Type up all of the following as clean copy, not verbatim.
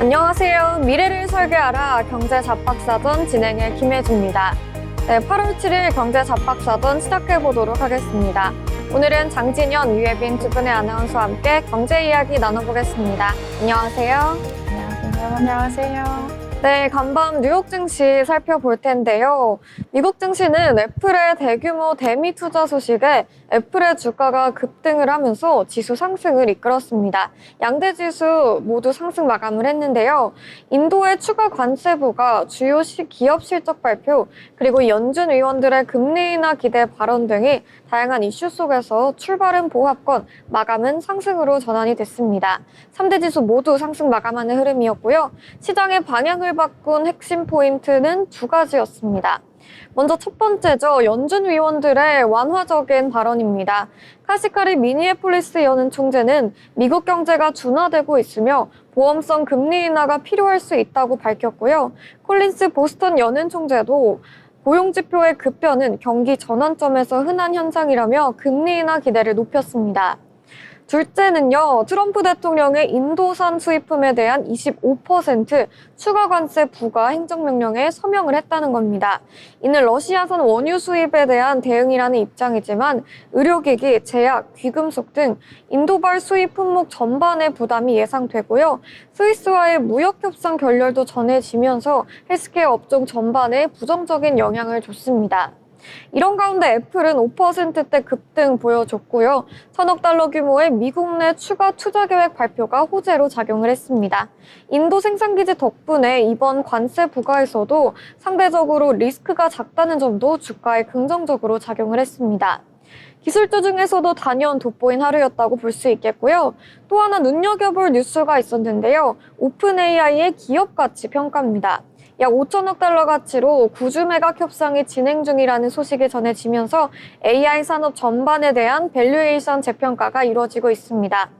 안녕하세요. 미래를 설계하라 경제 잡박사전 진행의 김혜주입니다. 네, 8월 7일 경제 잡박사전 시작해보도록 하겠습니다. 오늘은 장진현, 유예빈 두 분의 아나운서와 함께 경제 이야기 나눠보겠습니다. 안녕하세요. 안녕하세요. 네, 간밤 뉴욕 증시 살펴볼 텐데요. 미국 증시는 애플의 대규모 대미 투자 소식에 애플의 주가가 급등을 하면서 지수 상승을 이끌었습니다. 양대 지수 모두 상승 마감을 했는데요. 인도의 추가 관세부가 주요 기업 실적 발표, 그리고 연준 의원들의 금리 인하 기대 발언 등이 다양한 이슈 속에서 출발은 보합권, 마감은 상승으로 전환이 됐습니다. 3대 지수 모두 상승 마감하는 흐름이었고요. 시장의 방향을 바꾼 핵심 포인트는 두 가지였습니다. 먼저 첫 번째죠. 연준 위원들의 완화적인 발언입니다. 카시카리 미니애폴리스 연은 총재는 미국 경제가 둔화되고 있으며 보험성 금리 인하가 필요할 수 있다고 밝혔고요. 콜린스 보스턴 연은 총재도 고용지표의 급변은 경기 전환점에서 흔한 현상이라며 금리 인하 기대를 높였습니다. 둘째는요, 트럼프 대통령의 인도산 수입품에 대한 25% 추가 관세 부과 행정명령에 서명을 했다는 겁니다. 이는 러시아산 원유 수입에 대한 대응이라는 입장이지만 의료기기, 제약, 귀금속 등 인도발 수입 품목 전반의 부담이 예상되고요. 스위스와의 무역협상 결렬도 전해지면서 헬스케어 업종 전반에 부정적인 영향을 줬습니다. 이런 가운데 애플은 5%대 급등 보여줬고요. 1,000억 달러 규모의 미국 내 추가 투자 계획 발표가 호재로 작용을 했습니다. 인도 생산기지 덕분에 이번 관세 부과에서도 상대적으로 리스크가 작다는 점도 주가에 긍정적으로 작용을 했습니다. 기술주 중에서도 단연 돋보인 하루였다고 볼 수 있겠고요. 또 하나 눈여겨볼 뉴스가 있었는데요. 오픈 AI의 기업 가치 평가입니다. 약 5천억 달러 가치로 구주 매각 협상이 진행 중이라는 소식이 전해지면서 AI 산업 전반에 대한 밸류에이션 재평가가 이루어지고 있습니다.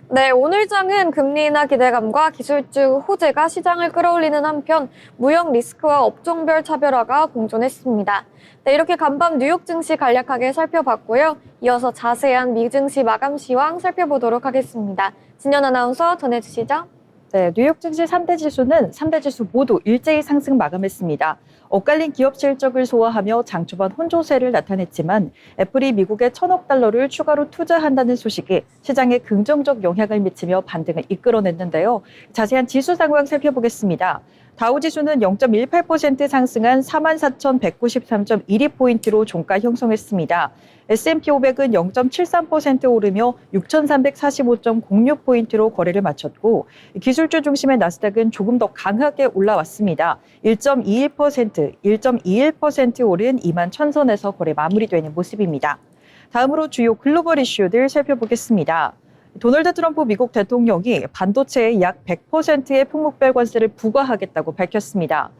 네, 오늘 장은 금리 인하 기대감과 기술주 호재가 시장을 끌어올리는 한편 무역 리스크와 업종별 차별화가 공존했습니다. 네, 이렇게 간밤 뉴욕 증시 간략하게 살펴봤고요. 이어서 자세한 미 증시 마감 시황 살펴보도록 하겠습니다. 진현 아나운서 전해주시죠. 네, 뉴욕 증시 3대 지수는 3대 지수 모두 일제히 상승 마감했습니다. 엇갈린 기업 실적을 소화하며 장 초반 혼조세를 나타냈지만 애플이 미국에 1,000억 달러를 추가로 투자한다는 소식이 시장에 긍정적 영향을 미치며 반등을 이끌어냈는데요. 자세한 지수 상황 살펴보겠습니다. 다우지수는 0.18% 상승한 44,193.12포인트로 종가 형성했습니다. S&P 500은 0.73% 오르며 6,345.06포인트로 거래를 마쳤고 기술주 중심의 나스닥은 조금 더 강하게 올라왔습니다. 1.21% 오른 2만 1,000선에서 거래 마무리되는 모습입니다. 다음으로 주요 글로벌 이슈들 살펴보겠습니다. 도널드 트럼프 미국 대통령이 반도체에 약 100%의 품목별 관세를 부과하겠다고 밝혔습니다.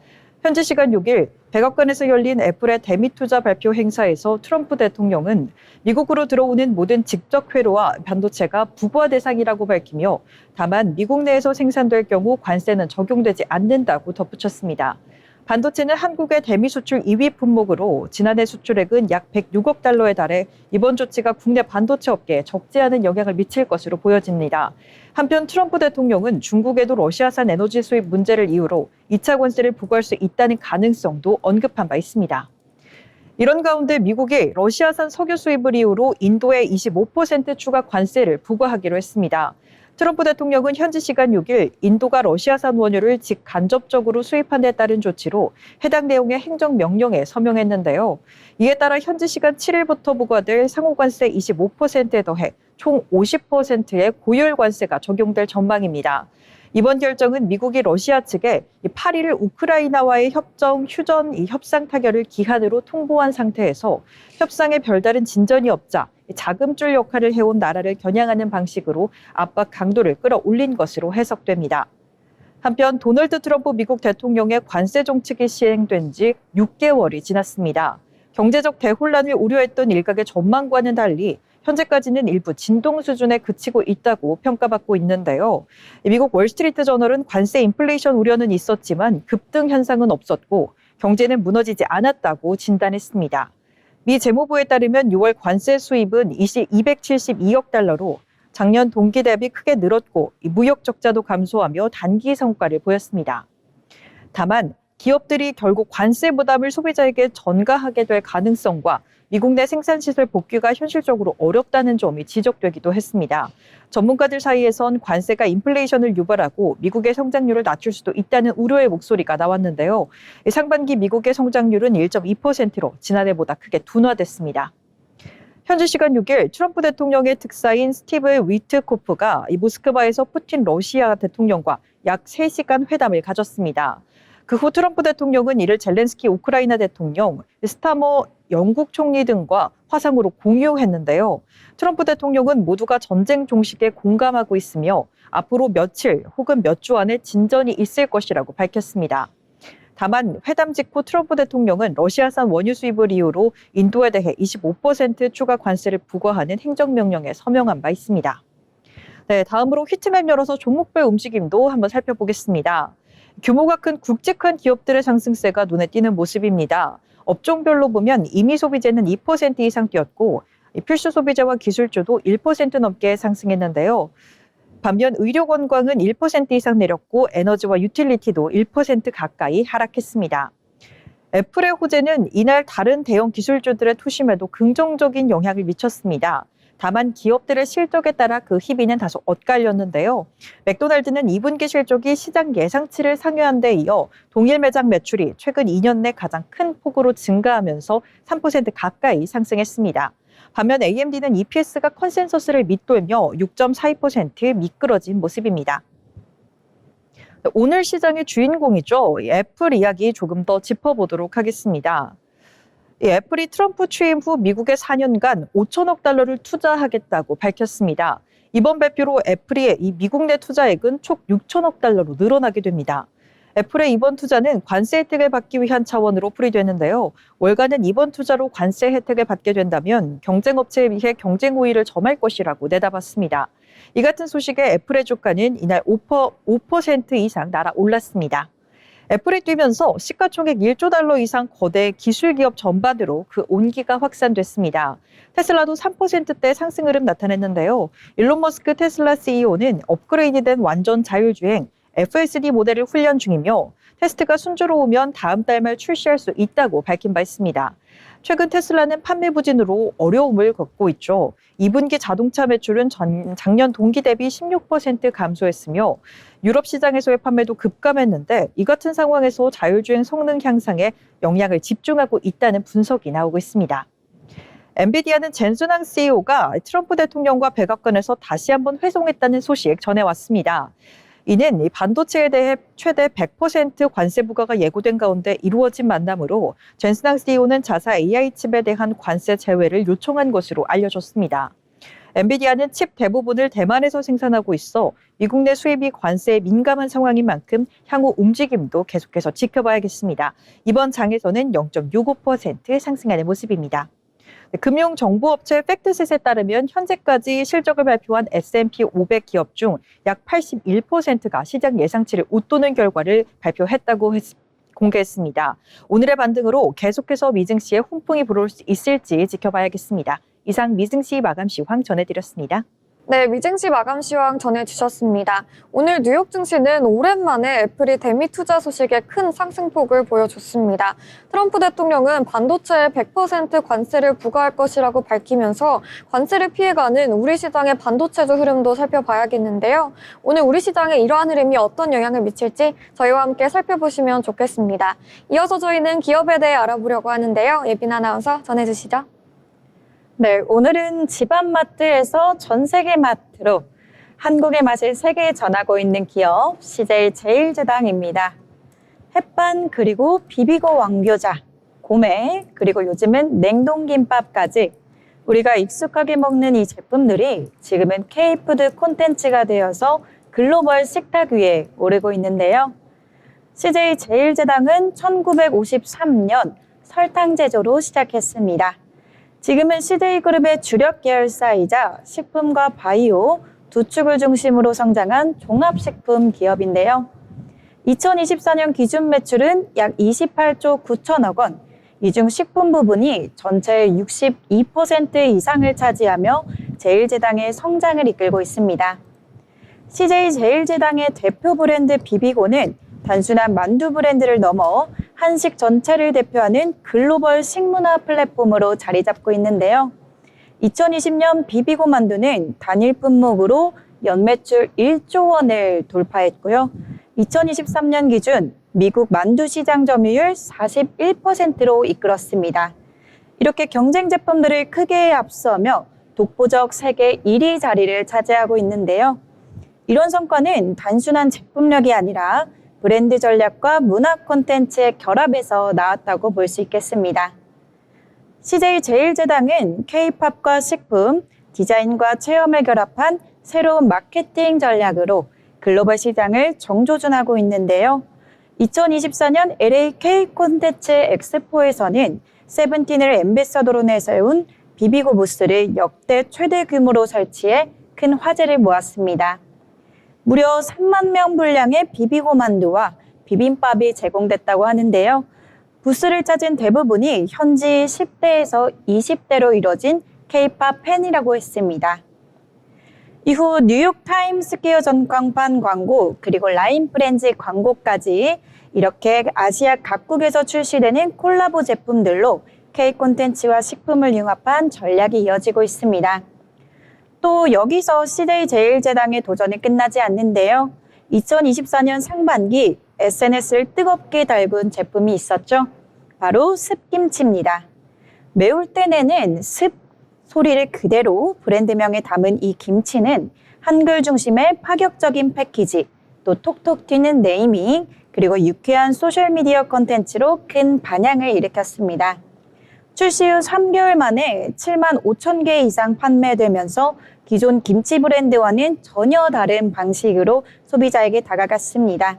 현지 시간 6일 백악관에서 열린 애플의 대미 투자 발표 행사에서 트럼프 대통령은 미국으로 들어오는 모든 직접 회로와 반도체가 부과 대상이라고 밝히며 다만 미국 내에서 생산될 경우 관세는 적용되지 않는다고 덧붙였습니다. 반도체는 한국의 대미 수출 2위 품목으로 지난해 수출액은 약 106억 달러에 달해 이번 조치가 국내 반도체 업계에 적지 않은 영향을 미칠 것으로 보여집니다. 한편 트럼프 대통령은 중국에도 러시아산 에너지 수입 문제를 이유로 2차 관세를 부과할 수 있다는 가능성도 언급한 바 있습니다. 이런 가운데 미국이 러시아산 석유 수입을 이유로 인도에 25% 추가 관세를 부과하기로 했습니다. 트럼프 대통령은 현지 시간 6일 인도가 러시아산 원유를 직간접적으로 수입한 데 따른 조치로 해당 내용의 행정명령에 서명했는데요. 이에 따라 현지 시간 7일부터 부과될 상호관세 25%에 더해 총 50%의 고율 관세가 적용될 전망입니다. 이번 결정은 미국이 러시아 측에 8일 우크라이나와의 협정 휴전 협상 타결을 기한으로 통보한 상태에서 협상에 별다른 진전이 없자 자금줄 역할을 해온 나라를 겨냥하는 방식으로 압박 강도를 끌어올린 것으로 해석됩니다. 한편 도널드 트럼프 미국 대통령의 관세 정책이 시행된 지 6개월이 지났습니다. 경제적 대혼란을 우려했던 일각의 전망과는 달리 현재까지는 일부 진동 수준에 그치고 있다고 평가받고 있는데요. 미국 월스트리트 저널은 관세 인플레이션 우려는 있었지만 급등 현상은 없었고 경제는 무너지지 않았다고 진단했습니다. 미 재무부에 따르면 6월 관세 수입은 272억 달러로 작년 동기 대비 크게 늘었고 무역 적자도 감소하며 단기 성과를 보였습니다. 다만 기업들이 결국 관세 부담을 소비자에게 전가하게 될 가능성과 미국 내 생산시설 복귀가 현실적으로 어렵다는 점이 지적되기도 했습니다. 전문가들 사이에선 관세가 인플레이션을 유발하고 미국의 성장률을 낮출 수도 있다는 우려의 목소리가 나왔는데요. 상반기 미국의 성장률은 1.2%로 지난해보다 크게 둔화됐습니다. 현지 시간 6일 트럼프 대통령의 특사인 스티브 위트코프가 모스크바에서 푸틴 러시아 대통령과 약 3시간 회담을 가졌습니다. 그 후 트럼프 대통령은 이를 젤렌스키 우크라이나 대통령, 스타머 영국 총리 등과 화상으로 공유했는데요. 트럼프 대통령은 모두가 전쟁 종식에 공감하고 있으며 앞으로 며칠 혹은 몇 주 안에 진전이 있을 것이라고 밝혔습니다. 다만 회담 직후 트럼프 대통령은 러시아산 원유 수입을 이유로 인도에 대해 25% 추가 관세를 부과하는 행정명령에 서명한 바 있습니다. 네, 다음으로 히트맵 열어서 종목별 움직임도 한번 살펴보겠습니다. 규모가 큰 굵직한 기업들의 상승세가 눈에 띄는 모습입니다. 업종별로 보면 임의 소비재는 2% 이상 뛰었고 필수 소비재와 기술주도 1% 넘게 상승했는데요. 반면 의료건강은 1% 이상 내렸고 에너지와 유틸리티도 1% 가까이 하락했습니다. 애플의 호재는 이날 다른 대형 기술주들의 투심에도 긍정적인 영향을 미쳤습니다. 다만 기업들의 실적에 따라 그 희비는 다소 엇갈렸는데요. 맥도날드는 2분기 실적이 시장 예상치를 상회한 데 이어 동일 매장 매출이 최근 2년 내 가장 큰 폭으로 증가하면서 3% 가까이 상승했습니다. 반면 AMD는 EPS가 컨센서스를 밑돌며 6.42% 미끄러진 모습입니다. 오늘 시장의 주인공이죠. 애플 이야기 조금 더 짚어보도록 하겠습니다. 애플이 트럼프 취임 후 미국에 4년간 5천억 달러를 투자하겠다고 밝혔습니다. 이번 발표로 애플의 이 미국 내 투자액은 총 6천억 달러로 늘어나게 됩니다. 애플의 이번 투자는 관세 혜택을 받기 위한 차원으로 풀이되는데요. 월가는 이번 투자로 관세 혜택을 받게 된다면 경쟁업체에 비해 경쟁 우위를 점할 것이라고 내다봤습니다. 이 같은 소식에 애플의 주가는 이날 5% 이상 날아올랐습니다. 애플이 뛰면서 시가총액 1조 달러 이상 거대 기술 기업 전반으로 그 온기가 확산됐습니다. 테슬라도 3%대 상승 흐름 나타냈는데요. 일론 머스크 테슬라 CEO는 업그레이드된 완전 자율주행 FSD 모델을 훈련 중이며 테스트가 순조로우면 다음 달 말 출시할 수 있다고 밝힌 바 있습니다. 최근 테슬라는 판매 부진으로 어려움을 겪고 있죠. 2분기 자동차 매출은 작년 동기 대비 16% 감소했으며 유럽 시장에서의 판매도 급감했는데 이 같은 상황에서 자율주행 성능 향상에 영향을 집중하고 있다는 분석이 나오고 있습니다. 엔비디아는 젠슨 황 CEO가 트럼프 대통령과 백악관에서 다시 한번 회동했다는 소식 전해왔습니다. 이는 반도체에 대해 최대 100% 관세 부과가 예고된 가운데 이루어진 만남으로 젠슨 황 CEO는 자사 AI 칩에 대한 관세 제외를 요청한 것으로 알려졌습니다. 엔비디아는 칩 대부분을 대만에서 생산하고 있어 미국 내 수입이 관세에 민감한 상황인 만큼 향후 움직임도 계속해서 지켜봐야겠습니다. 이번 장에서는 0.65% 상승하는 모습입니다. 금융정보업체 팩트셋에 따르면 현재까지 실적을 발표한 S&P 500 기업 중 약 81%가 시장 예상치를 웃도는 결과를 발표했다고 공개했습니다. 오늘의 반등으로 계속해서 미증시에 훈풍이 불어올 수 있을지 지켜봐야겠습니다. 이상 미증시 마감시황 전해드렸습니다. 네, 미증시 마감 시황 전해주셨습니다. 오늘 뉴욕 증시는 오랜만에 애플이 대미 투자 소식에 큰 상승폭을 보여줬습니다. 트럼프 대통령은 반도체에 100% 관세를 부과할 것이라고 밝히면서 관세를 피해가는 우리 시장의 반도체주 흐름도 살펴봐야겠는데요. 오늘 우리 시장에 이러한 흐름이 어떤 영향을 미칠지 저희와 함께 살펴보시면 좋겠습니다. 이어서 저희는 기업에 대해 알아보려고 하는데요. 예빈 아나운서 전해주시죠. 네, 오늘은 집안마트에서 전 세계 마트로 한국의 맛을 세계에 전하고 있는 기업 CJ 제일제당입니다. 햇반 그리고 비비고 왕교자, 고메 그리고 요즘은 냉동김밥까지 우리가 익숙하게 먹는 이 제품들이 지금은 K푸드 콘텐츠가 되어서 글로벌 식탁 위에 오르고 있는데요. CJ 제일제당은 1953년 설탕 제조로 시작했습니다. 지금은 CJ그룹의 주력 계열사이자 식품과 바이오 두 축을 중심으로 성장한 종합식품 기업인데요. 2024년 기준 매출은 약 28조 9천억 원, 이 중 식품 부분이 전체의 62% 이상을 차지하며 제일제당의 성장을 이끌고 있습니다. CJ 제일제당의 대표 브랜드 비비고는 단순한 만두 브랜드를 넘어 한식 전체를 대표하는 글로벌 식문화 플랫폼으로 자리 잡고 있는데요. 2020년 비비고 만두는 단일 품목으로 연매출 1조 원을 돌파했고요. 2023년 기준 미국 만두 시장 점유율 41%로 이끌었습니다. 이렇게 경쟁 제품들을 크게 앞서며 독보적 세계 1위 자리를 차지하고 있는데요. 이런 성과는 단순한 제품력이 아니라 브랜드 전략과 문화 콘텐츠의 결합에서 나왔다고 볼 수 있겠습니다. CJ 제일제당은 K-팝과 식품, 디자인과 체험을 결합한 새로운 마케팅 전략으로 글로벌 시장을 정조준하고 있는데요. 2024년 LA K 콘텐츠 엑스포에서는 세븐틴을 엠베서더로 내세운 비비고 부스를 역대 최대 규모로 설치해 큰 화제를 모았습니다. 무려 3만 명 분량의 비비고 만두와 비빔밥이 제공됐다고 하는데요. 부스를 찾은 대부분이 현지 10대에서 20대로 이뤄진 K-팝 팬이라고 했습니다. 이후 뉴욕타임스퀘어 전광판 광고 그리고 라인 프렌즈 광고까지 이렇게 아시아 각국에서 출시되는 콜라보 제품들로 K 콘텐츠와 식품을 융합한 전략이 이어지고 있습니다. 또 여기서 CJ 제일제당의 도전이 끝나지 않는데요. 2024년 상반기 SNS를 뜨겁게 달군 제품이 있었죠. 바로 습김치입니다. 매울 때 내는 습 소리를 그대로 브랜드명에 담은 이 김치는 한글 중심의 파격적인 패키지, 또 톡톡 튀는 네이밍, 그리고 유쾌한 소셜미디어 콘텐츠로 큰 반향을 일으켰습니다. 출시 후 3개월 만에 7만 5천 개 이상 판매되면서 기존 김치 브랜드와는 전혀 다른 방식으로 소비자에게 다가갔습니다.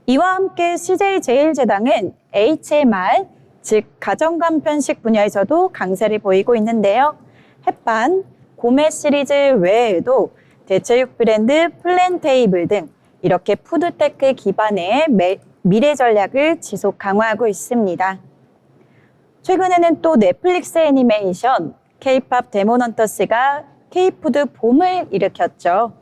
이와 함께 CJ 제일제당은 HMR, 즉 가정간편식 분야에서도 강세를 보이고 있는데요. 햇반, 고메 시리즈 외에도 대체육 브랜드 플랜테이블 등 이렇게 푸드테크 기반의 미래 전략을 지속 강화하고 있습니다. 최근에는 또 넷플릭스 애니메이션 K-팝 데몬헌터스가 K-푸드 봄을 일으켰죠.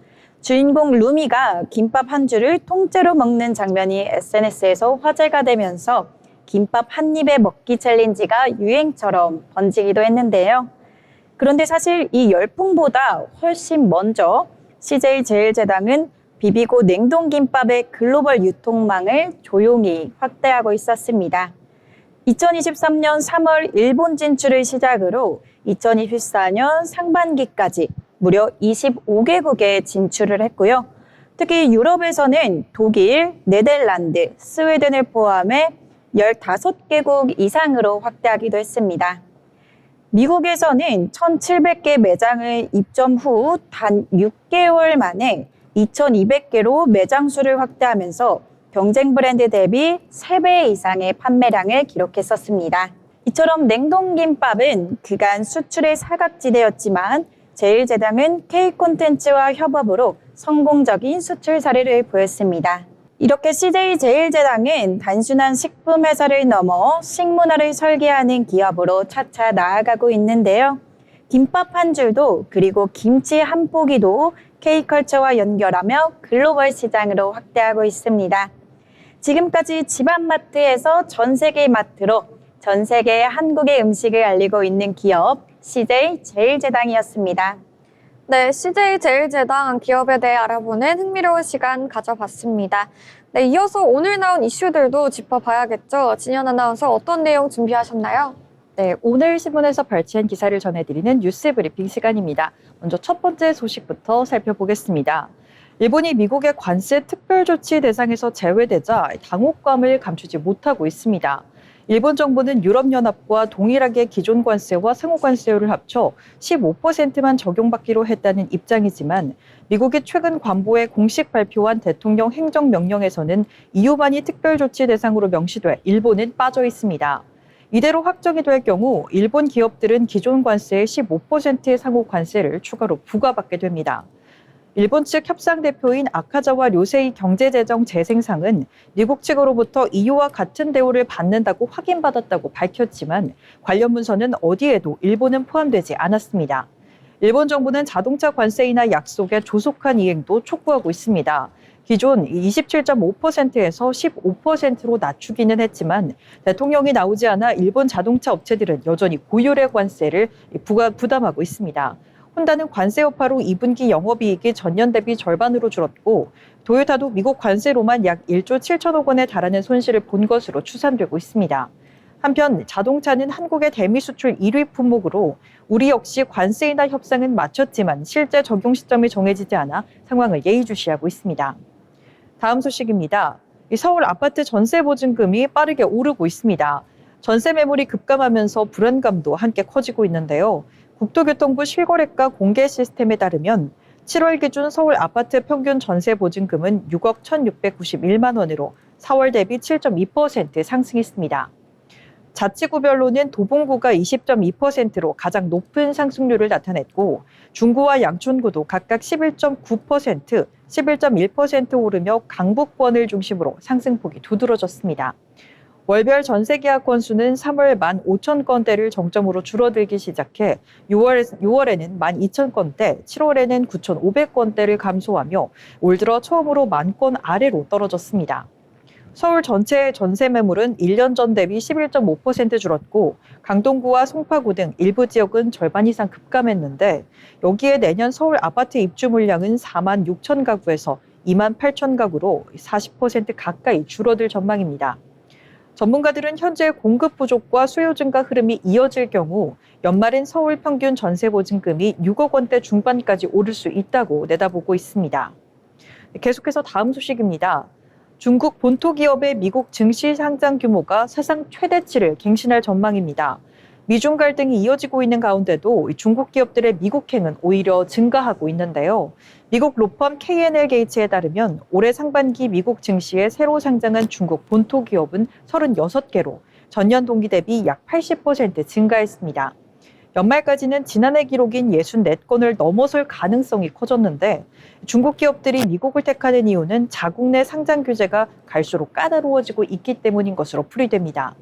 주인공 루미가 김밥 한 줄을 통째로 먹는 장면이 SNS에서 화제가 되면서 김밥 한 입에 먹기 챌린지가 유행처럼 번지기도 했는데요. 그런데 사실 이 열풍보다 훨씬 먼저 CJ 제일제당은 비비고 냉동김밥의 글로벌 유통망을 조용히 확대하고 있었습니다. 2023년 3월 일본 진출을 시작으로 2024년 상반기까지 무려 25개국에 진출을 했고요. 특히 유럽에서는 독일, 네덜란드, 스웨덴을 포함해 15개국 이상으로 확대하기도 했습니다. 미국에서는 1,700개 매장을 입점 후 단 6개월 만에 2,200개로 매장 수를 확대하면서 경쟁 브랜드 대비 3배 이상의 판매량을 기록했었습니다. 이처럼 냉동김밥은 그간 수출의 사각지대였지만 제일제당은 K 콘텐츠와 협업으로 성공적인 수출 사례를 보였습니다. 이렇게 CJ 제일제당은 단순한 식품 회사를 넘어 식문화를 설계하는 기업으로 차차 나아가고 있는데요. 김밥 한 줄도 그리고 김치 한 포기도 K컬처와 연결하며 글로벌 시장으로 확대하고 있습니다. 지금까지 집안마트에서 전 세계 마트로 전 세계 한국의 음식을 알리고 있는 기업 CJ 제일제당이었습니다. 네, CJ 제일제당 기업에 대해 알아보는 흥미로운 시간 가져봤습니다. 네, 이어서 오늘 나온 이슈들도 짚어봐야겠죠. 진현 아나운서 어떤 내용 준비하셨나요? 네, 오늘 신문에서 발췌한 기사를 전해드리는 뉴스 브리핑 시간입니다. 먼저 첫 번째 소식부터 살펴보겠습니다. 일본이 미국의 관세 특별조치 대상에서 제외되자 당혹감을 감추지 못하고 있습니다. 일본 정부는 유럽연합과 동일하게 기존 관세와 상호 관세율을 합쳐 15%만 적용받기로 했다는 입장이지만 미국이 최근 관보에 공식 발표한 대통령 행정명령에서는 EU만이 특별조치 대상으로 명시돼 일본은 빠져 있습니다. 이대로 확정이 될 경우 일본 기업들은 기존 관세의 15%의 상호 관세를 추가로 부과받게 됩니다. 일본 측 협상 대표인 아카자와 료세이 경제재정재생상은 미국 측으로부터 EU와 같은 대우를 받는다고 확인받았다고 밝혔지만 관련 문서는 어디에도 일본은 포함되지 않았습니다. 일본 정부는 자동차 관세 인하 약속의 조속한 이행도 촉구하고 있습니다. 기존 27.5%에서 15%로 낮추기는 했지만 대통령이 나오지 않아 일본 자동차 업체들은 여전히 고율의 관세를 부담하고 있습니다. 혼다는 관세 여파로 2분기 영업이익이 전년 대비 절반으로 줄었고 도요타도 미국 관세로만 약 1조 7천억 원에 달하는 손실을 본 것으로 추산되고 있습니다. 한편 자동차는 한국의 대미 수출 1위 품목으로 우리 역시 관세 인하 협상은 마쳤지만 실제 적용 시점이 정해지지 않아 상황을 예의주시하고 있습니다. 다음 소식입니다. 서울 아파트 전세 보증금이 빠르게 오르고 있습니다. 전세 매물이 급감하면서 불안감도 함께 커지고 있는데요. 국토교통부 실거래가 공개 시스템에 따르면 7월 기준 서울 아파트 평균 전세 보증금은 6억 1,691만 원으로 4월 대비 7.2% 상승했습니다. 자치구별로는 도봉구가 20.2%로 가장 높은 상승률을 나타냈고 중구와 양천구도 각각 11.9%, 11.1% 오르며 강북권을 중심으로 상승폭이 두드러졌습니다. 월별 전세 계약 건수는 3월 15,000건대를 정점으로 줄어들기 시작해 6월에는 12,000건대, 7월에는 9,500건대를 감소하며 올 들어 처음으로 10,000건 아래로 떨어졌습니다. 서울 전체 전세 매물은 1년 전 대비 11.5% 줄었고 강동구와 송파구 등 일부 지역은 절반 이상 급감했는데 여기에 내년 서울 아파트 입주 물량은 4만 6천 가구에서 2만 8천 가구로 40% 가까이 줄어들 전망입니다. 전문가들은 현재 공급 부족과 수요 증가 흐름이 이어질 경우 연말엔 서울 평균 전세 보증금이 6억 원대 중반까지 오를 수 있다고 내다보고 있습니다. 계속해서 다음 소식입니다. 중국 본토 기업의 미국 증시 상장 규모가 사상 최대치를 갱신할 전망입니다. 미중 갈등이 이어지고 있는 가운데도 중국 기업들의 미국행은 오히려 증가하고 있는데요. 미국 로펌 K&L 게이츠에 따르면 올해 상반기 미국 증시에 새로 상장한 중국 본토 기업은 36개로 전년 동기 대비 약 80% 증가했습니다. 연말까지는 지난해 기록인 64건을 넘어설 가능성이 커졌는데 중국 기업들이 미국을 택하는 이유는 자국 내 상장 규제가 갈수록 까다로워지고 있기 때문인 것으로 풀이됩니다.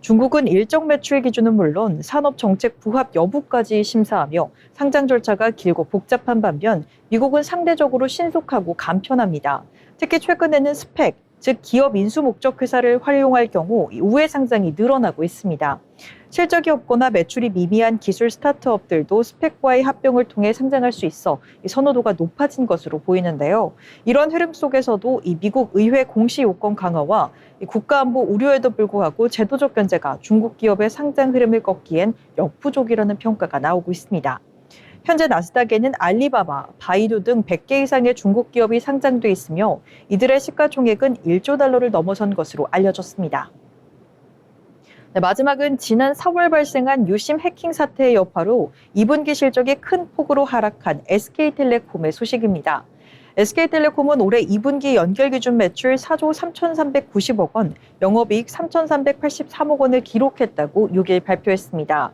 중국은 일정 매출 기준은 물론 산업 정책 부합 여부까지 심사하며 상장 절차가 길고 복잡한 반면 미국은 상대적으로 신속하고 간편합니다. 특히 최근에는 스펙, 즉 기업 인수 목적 회사를 활용할 경우 우회 상장이 늘어나고 있습니다. 실적이 없거나 매출이 미미한 기술 스타트업들도 스펙과의 합병을 통해 상장할 수 있어 선호도가 높아진 것으로 보이는데요. 이런 흐름 속에서도 이 미국 의회 공시 요건 강화와 국가안보 우려에도 불구하고 제도적 견제가 중국 기업의 상장 흐름을 꺾기엔 역부족이라는 평가가 나오고 있습니다. 현재 나스닥에는 알리바바, 바이두 등 100개 이상의 중국 기업이 상장돼 있으며 이들의 시가총액은 1조 달러를 넘어선 것으로 알려졌습니다. 마지막은 지난 4월 발생한 유심 해킹 사태의 여파로 2분기 실적이 큰 폭으로 하락한 SK텔레콤의 소식입니다. SK텔레콤은 올해 2분기 연결 기준 매출 4조 3,390억 원, 영업이익 3,383억 원을 기록했다고 6일 발표했습니다.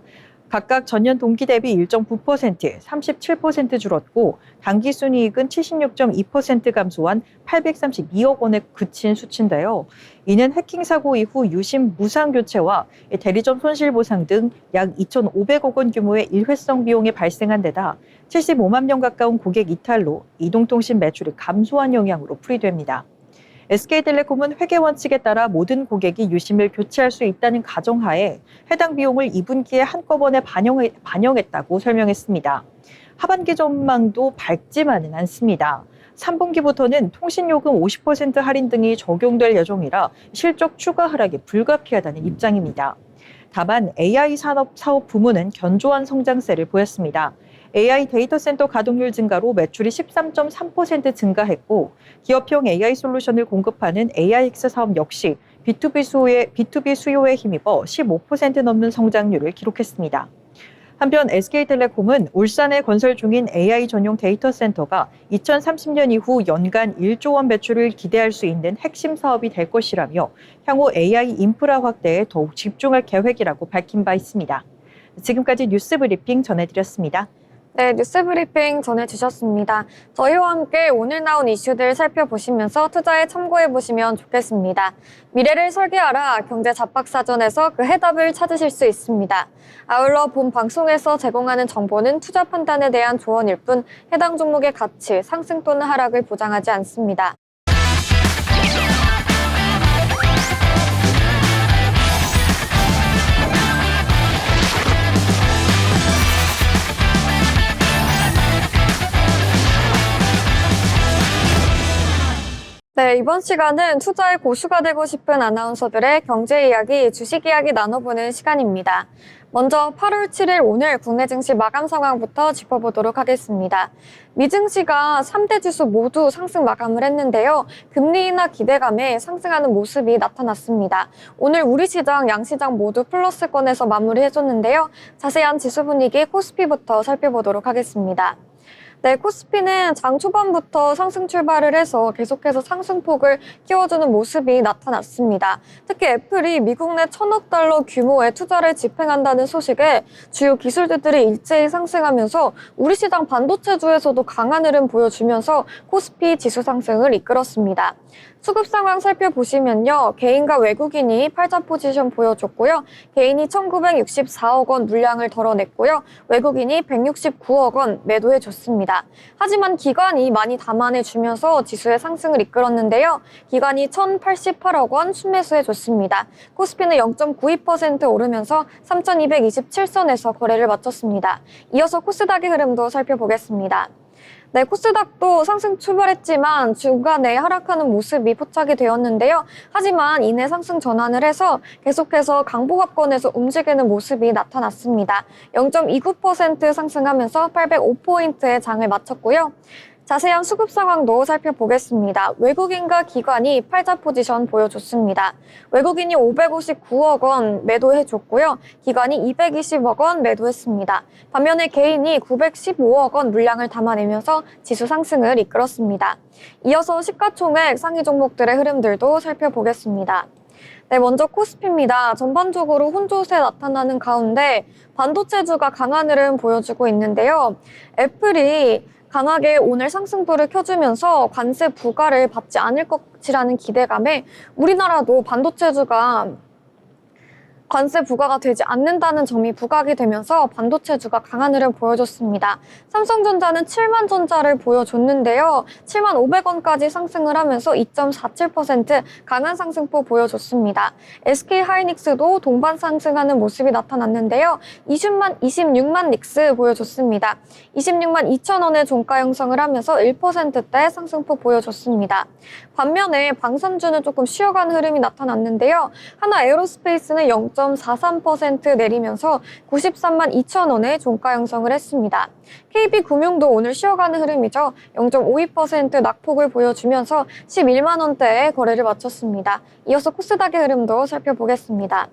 각각 전년 동기 대비 1.9%, 37% 줄었고 당기순이익은 76.2% 감소한 832억 원에 그친 수치인데요. 이는 해킹 사고 이후 유심 무상 교체와 대리점 손실 보상 등 약 2,500억 원 규모의 일회성 비용이 발생한 데다 75만 명 가까운 고객 이탈로 이동통신 매출이 감소한 영향으로 풀이됩니다. SK텔레콤은 회계 원칙에 따라 모든 고객이 유심을 교체할 수 있다는 가정하에 해당 비용을 2분기에 한꺼번에 반영했다고 설명했습니다. 하반기 전망도 밝지만은 않습니다. 3분기부터는 통신요금 50% 할인 등이 적용될 예정이라 실적 추가 하락이 불가피하다는 입장입니다. 다만 AI 사업 부문은 견조한 성장세를 보였습니다. AI 데이터 센터 가동률 증가로 매출이 13.3% 증가했고 기업형 AI 솔루션을 공급하는 AIX 사업 역시 B2B 수요에 힘입어 15% 넘는 성장률을 기록했습니다. 한편 SK텔레콤은 울산에 건설 중인 AI 전용 데이터 센터가 2030년 이후 연간 1조 원 매출을 기대할 수 있는 핵심 사업이 될 것이라며 향후 AI 인프라 확대에 더욱 집중할 계획이라고 밝힌 바 있습니다. 지금까지 뉴스 브리핑 전해드렸습니다. 네, 뉴스 브리핑 전해주셨습니다. 저희와 함께 오늘 나온 이슈들 살펴보시면서 투자에 참고해보시면 좋겠습니다. 미래를 설계하라 경제 잡박사전에서 그 해답을 찾으실 수 있습니다. 아울러 본 방송에서 제공하는 정보는 투자 판단에 대한 조언일 뿐 해당 종목의 가치, 상승 또는 하락을 보장하지 않습니다. 네, 이번 시간은 투자의 고수가 되고 싶은 아나운서들의 경제 이야기, 주식 이야기 나눠보는 시간입니다. 먼저 8월 7일 오늘 국내 증시 마감 상황부터 짚어보도록 하겠습니다. 미 증시가 3대 지수 모두 상승 마감을 했는데요. 금리 인하 기대감에 상승하는 모습이 나타났습니다. 오늘 우리 시장, 양시장 모두 플러스권에서 마무리해줬는데요. 자세한 지수 분위기 코스피부터 살펴보도록 하겠습니다. 네, 코스피는 장 초반부터 상승 출발을 해서 계속해서 상승폭을 키워주는 모습이 나타났습니다. 특히 애플이 미국 내 1,000억 달러 규모의 투자를 집행한다는 소식에 주요 기술주들이 일제히 상승하면서 우리 시장 반도체주에서도 강한 흐름 보여주면서 코스피 지수 상승을 이끌었습니다. 수급 상황 살펴보시면요. 개인과 외국인이 팔자 포지션 보여줬고요. 개인이 1,964억 원 물량을 덜어냈고요. 외국인이 169억 원 매도해줬습니다. 하지만 기관이 많이 담아내주면서 지수의 상승을 이끌었는데요. 기관이 1,088억 원 순매수해줬습니다. 코스피는 0.92% 오르면서 3,227선에서 거래를 마쳤습니다. 이어서 코스닥의 흐름도 살펴보겠습니다. 네, 코스닥도 상승 출발했지만 중간에 하락하는 모습이 포착이 되었는데요. 하지만 이내 상승 전환을 해서 계속해서 강보합권에서 움직이는 모습이 나타났습니다. 0.29% 상승하면서 805포인트의 장을 마쳤고요. 자세한 수급 상황도 살펴보겠습니다. 외국인과 기관이 팔자 포지션 보여줬습니다. 외국인이 559억 원 매도해줬고요. 기관이 220억 원 매도했습니다. 반면에 개인이 915억 원 물량을 담아내면서 지수 상승을 이끌었습니다. 이어서 시가총액 상위 종목들의 흐름들도 살펴보겠습니다. 네, 먼저 코스피입니다. 전반적으로 혼조세 나타나는 가운데 반도체주가 강한 흐름 보여주고 있는데요. 애플이 강하게 오늘 상승도를 켜주면서 관세 부과를 받지 않을 것이라는 기대감에 우리나라도 반도체주가 관세 부과가 되지 않는다는 점이 부각이 되면서 반도체주가 강한 흐름 보여줬습니다. 삼성전자는 7만 전자를 보여줬는데요. 7만 500원까지 상승을 하면서 2.47% 강한 상승폭 보여줬습니다. SK하이닉스도 동반 상승하는 모습이 나타났는데요. 26만 닉스 보여줬습니다. 26만 2천 원의 종가 형성을 하면서 1%대 상승폭 보여줬습니다. 반면에 방산주는 조금 쉬어가는 흐름이 나타났는데요. 하나 에어로스페이스는 0.43% 내리면서 93만 2천 원의 종가 형성을 했습니다. KB금융도 오늘 쉬어가는 흐름이죠. 0.52% 낙폭을 보여주면서 11만 원대의 거래를 마쳤습니다. 이어서 코스닥의 흐름도 살펴보겠습니다.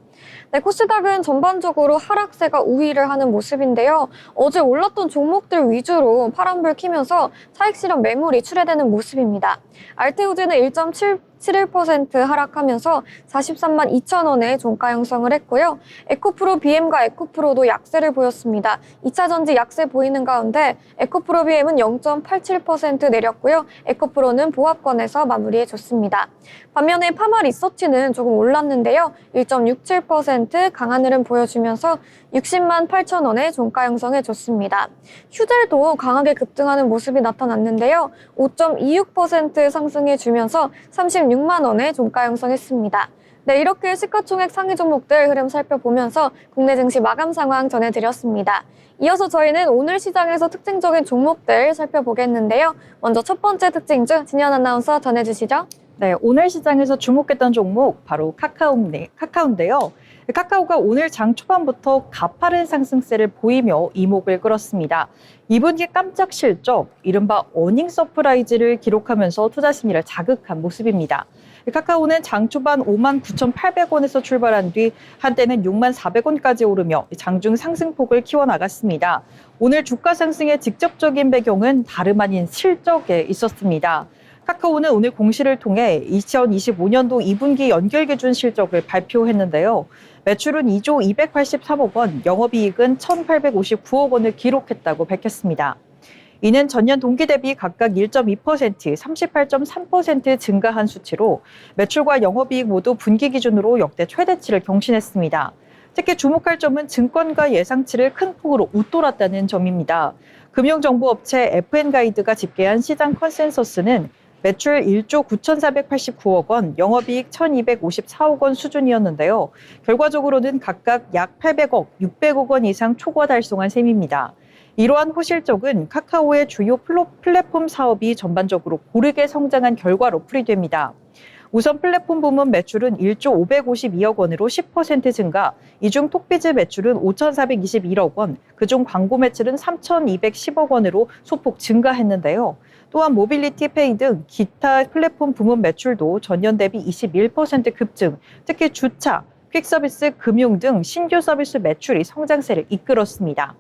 네, 코스닥은 전반적으로 하락세가 우위를 하는 모습인데요. 어제 올랐던 종목들 위주로 파란불 켜면서 차익 실현 매물이 출회되는 모습입니다. 알테오즈는 1.71% 하락하면서 43만 2천 원의 종가 형성을 했고요. 에코프로 BM과 에코프로도 약세를 보였습니다. 2차전지 약세 보이는 가운데 에코프로 BM은 0.87% 내렸고요. 에코프로는 보합권에서 마무리해줬습니다. 반면에 파마 리서치는 조금 올랐는데요. 1.67% 강한 흐름 보여주면서 60만 8천 원의 종가 형성해줬습니다. 휴델도 강하게 급등하는 모습이 나타났는데요. 5.26% 상승해주면서 36만 원의 종가 형성했습니다. 네, 이렇게 시가총액 상위 종목들 흐름 살펴보면서 국내 증시 마감 상황 전해드렸습니다. 이어서 저희는 오늘 시장에서 특징적인 종목들 살펴보겠는데요. 먼저 첫 번째 특징주 진현 아나운서 전해주시죠. 네, 오늘 시장에서 주목했던 종목 바로 카카오인데요. 카카오가 오늘 장 초반부터 가파른 상승세를 보이며 이목을 끌었습니다. 2분기 깜짝 실적, 이른바 어닝 서프라이즈를 기록하면서 투자 심리를 자극한 모습입니다. 카카오는 장 초반 59,800원에서 출발한 뒤 한때는 64,000원까지 오르며 장중 상승폭을 키워나갔습니다. 오늘 주가 상승의 직접적인 배경은 다름 아닌 실적에 있었습니다. 카카오는 오늘 공시를 통해 2025년도 2분기 연결 기준 실적을 발표했는데요. 매출은 2조 283억 원, 영업이익은 1,859억 원을 기록했다고 밝혔습니다. 이는 전년 동기 대비 각각 1.2%, 38.3% 증가한 수치로 매출과 영업이익 모두 분기 기준으로 역대 최대치를 경신했습니다. 특히 주목할 점은 증권가 예상치를 큰 폭으로 웃돌았다는 점입니다. 금융정보업체 FN가이드가 집계한 시장 컨센서스는 매출 1조 9,489억 원, 영업이익 1,254억 원 수준이었는데요. 결과적으로는 각각 약 800억, 600억 원 이상 초과 달성한 셈입니다. 이러한 호실적은 카카오의 주요 플랫폼 사업이 전반적으로 고르게 성장한 결과로 풀이됩니다. 우선 플랫폼 부문 매출은 1조 552억 원으로 10% 증가, 이중 톡비즈 매출은 5,421억 원, 그중 광고 매출은 3,210억 원으로 소폭 증가했는데요. 또한 모빌리티 페이 등 기타 플랫폼 부문 매출도 전년 대비 21% 급증, 특히 주차, 퀵서비스, 금융 등 신규 서비스 매출이 성장세를 이끌었습니다.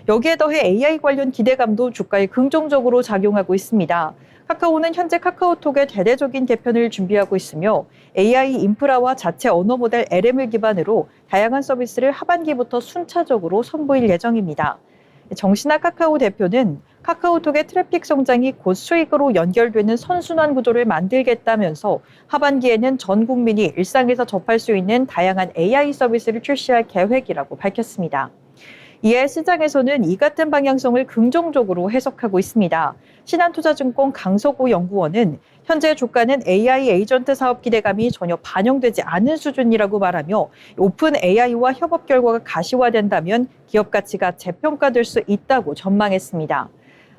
여기에 더해 AI 관련 기대감도 주가에 긍정적으로 작용하고 있습니다. 카카오는 현재 카카오톡의 대대적인 개편을 준비하고 있으며 AI 인프라와 자체 언어 모델 LM을 기반으로 다양한 서비스를 하반기부터 순차적으로 선보일 예정입니다. 정신학 카카오 대표는 카카오톡의 트래픽 성장이 곧 수익으로 연결되는 선순환 구조를 만들겠다면서 하반기에는 전 국민이 일상에서 접할 수 있는 다양한 AI 서비스를 출시할 계획이라고 밝혔습니다. 이에 시장에서는 이 같은 방향성을 긍정적으로 해석하고 있습니다. 신한투자증권 강석호 연구원은 현재 주가는 AI 에이전트 사업 기대감이 전혀 반영되지 않은 수준이라고 말하며 오픈 AI와 협업 결과가 가시화된다면 기업 가치가 재평가될 수 있다고 전망했습니다.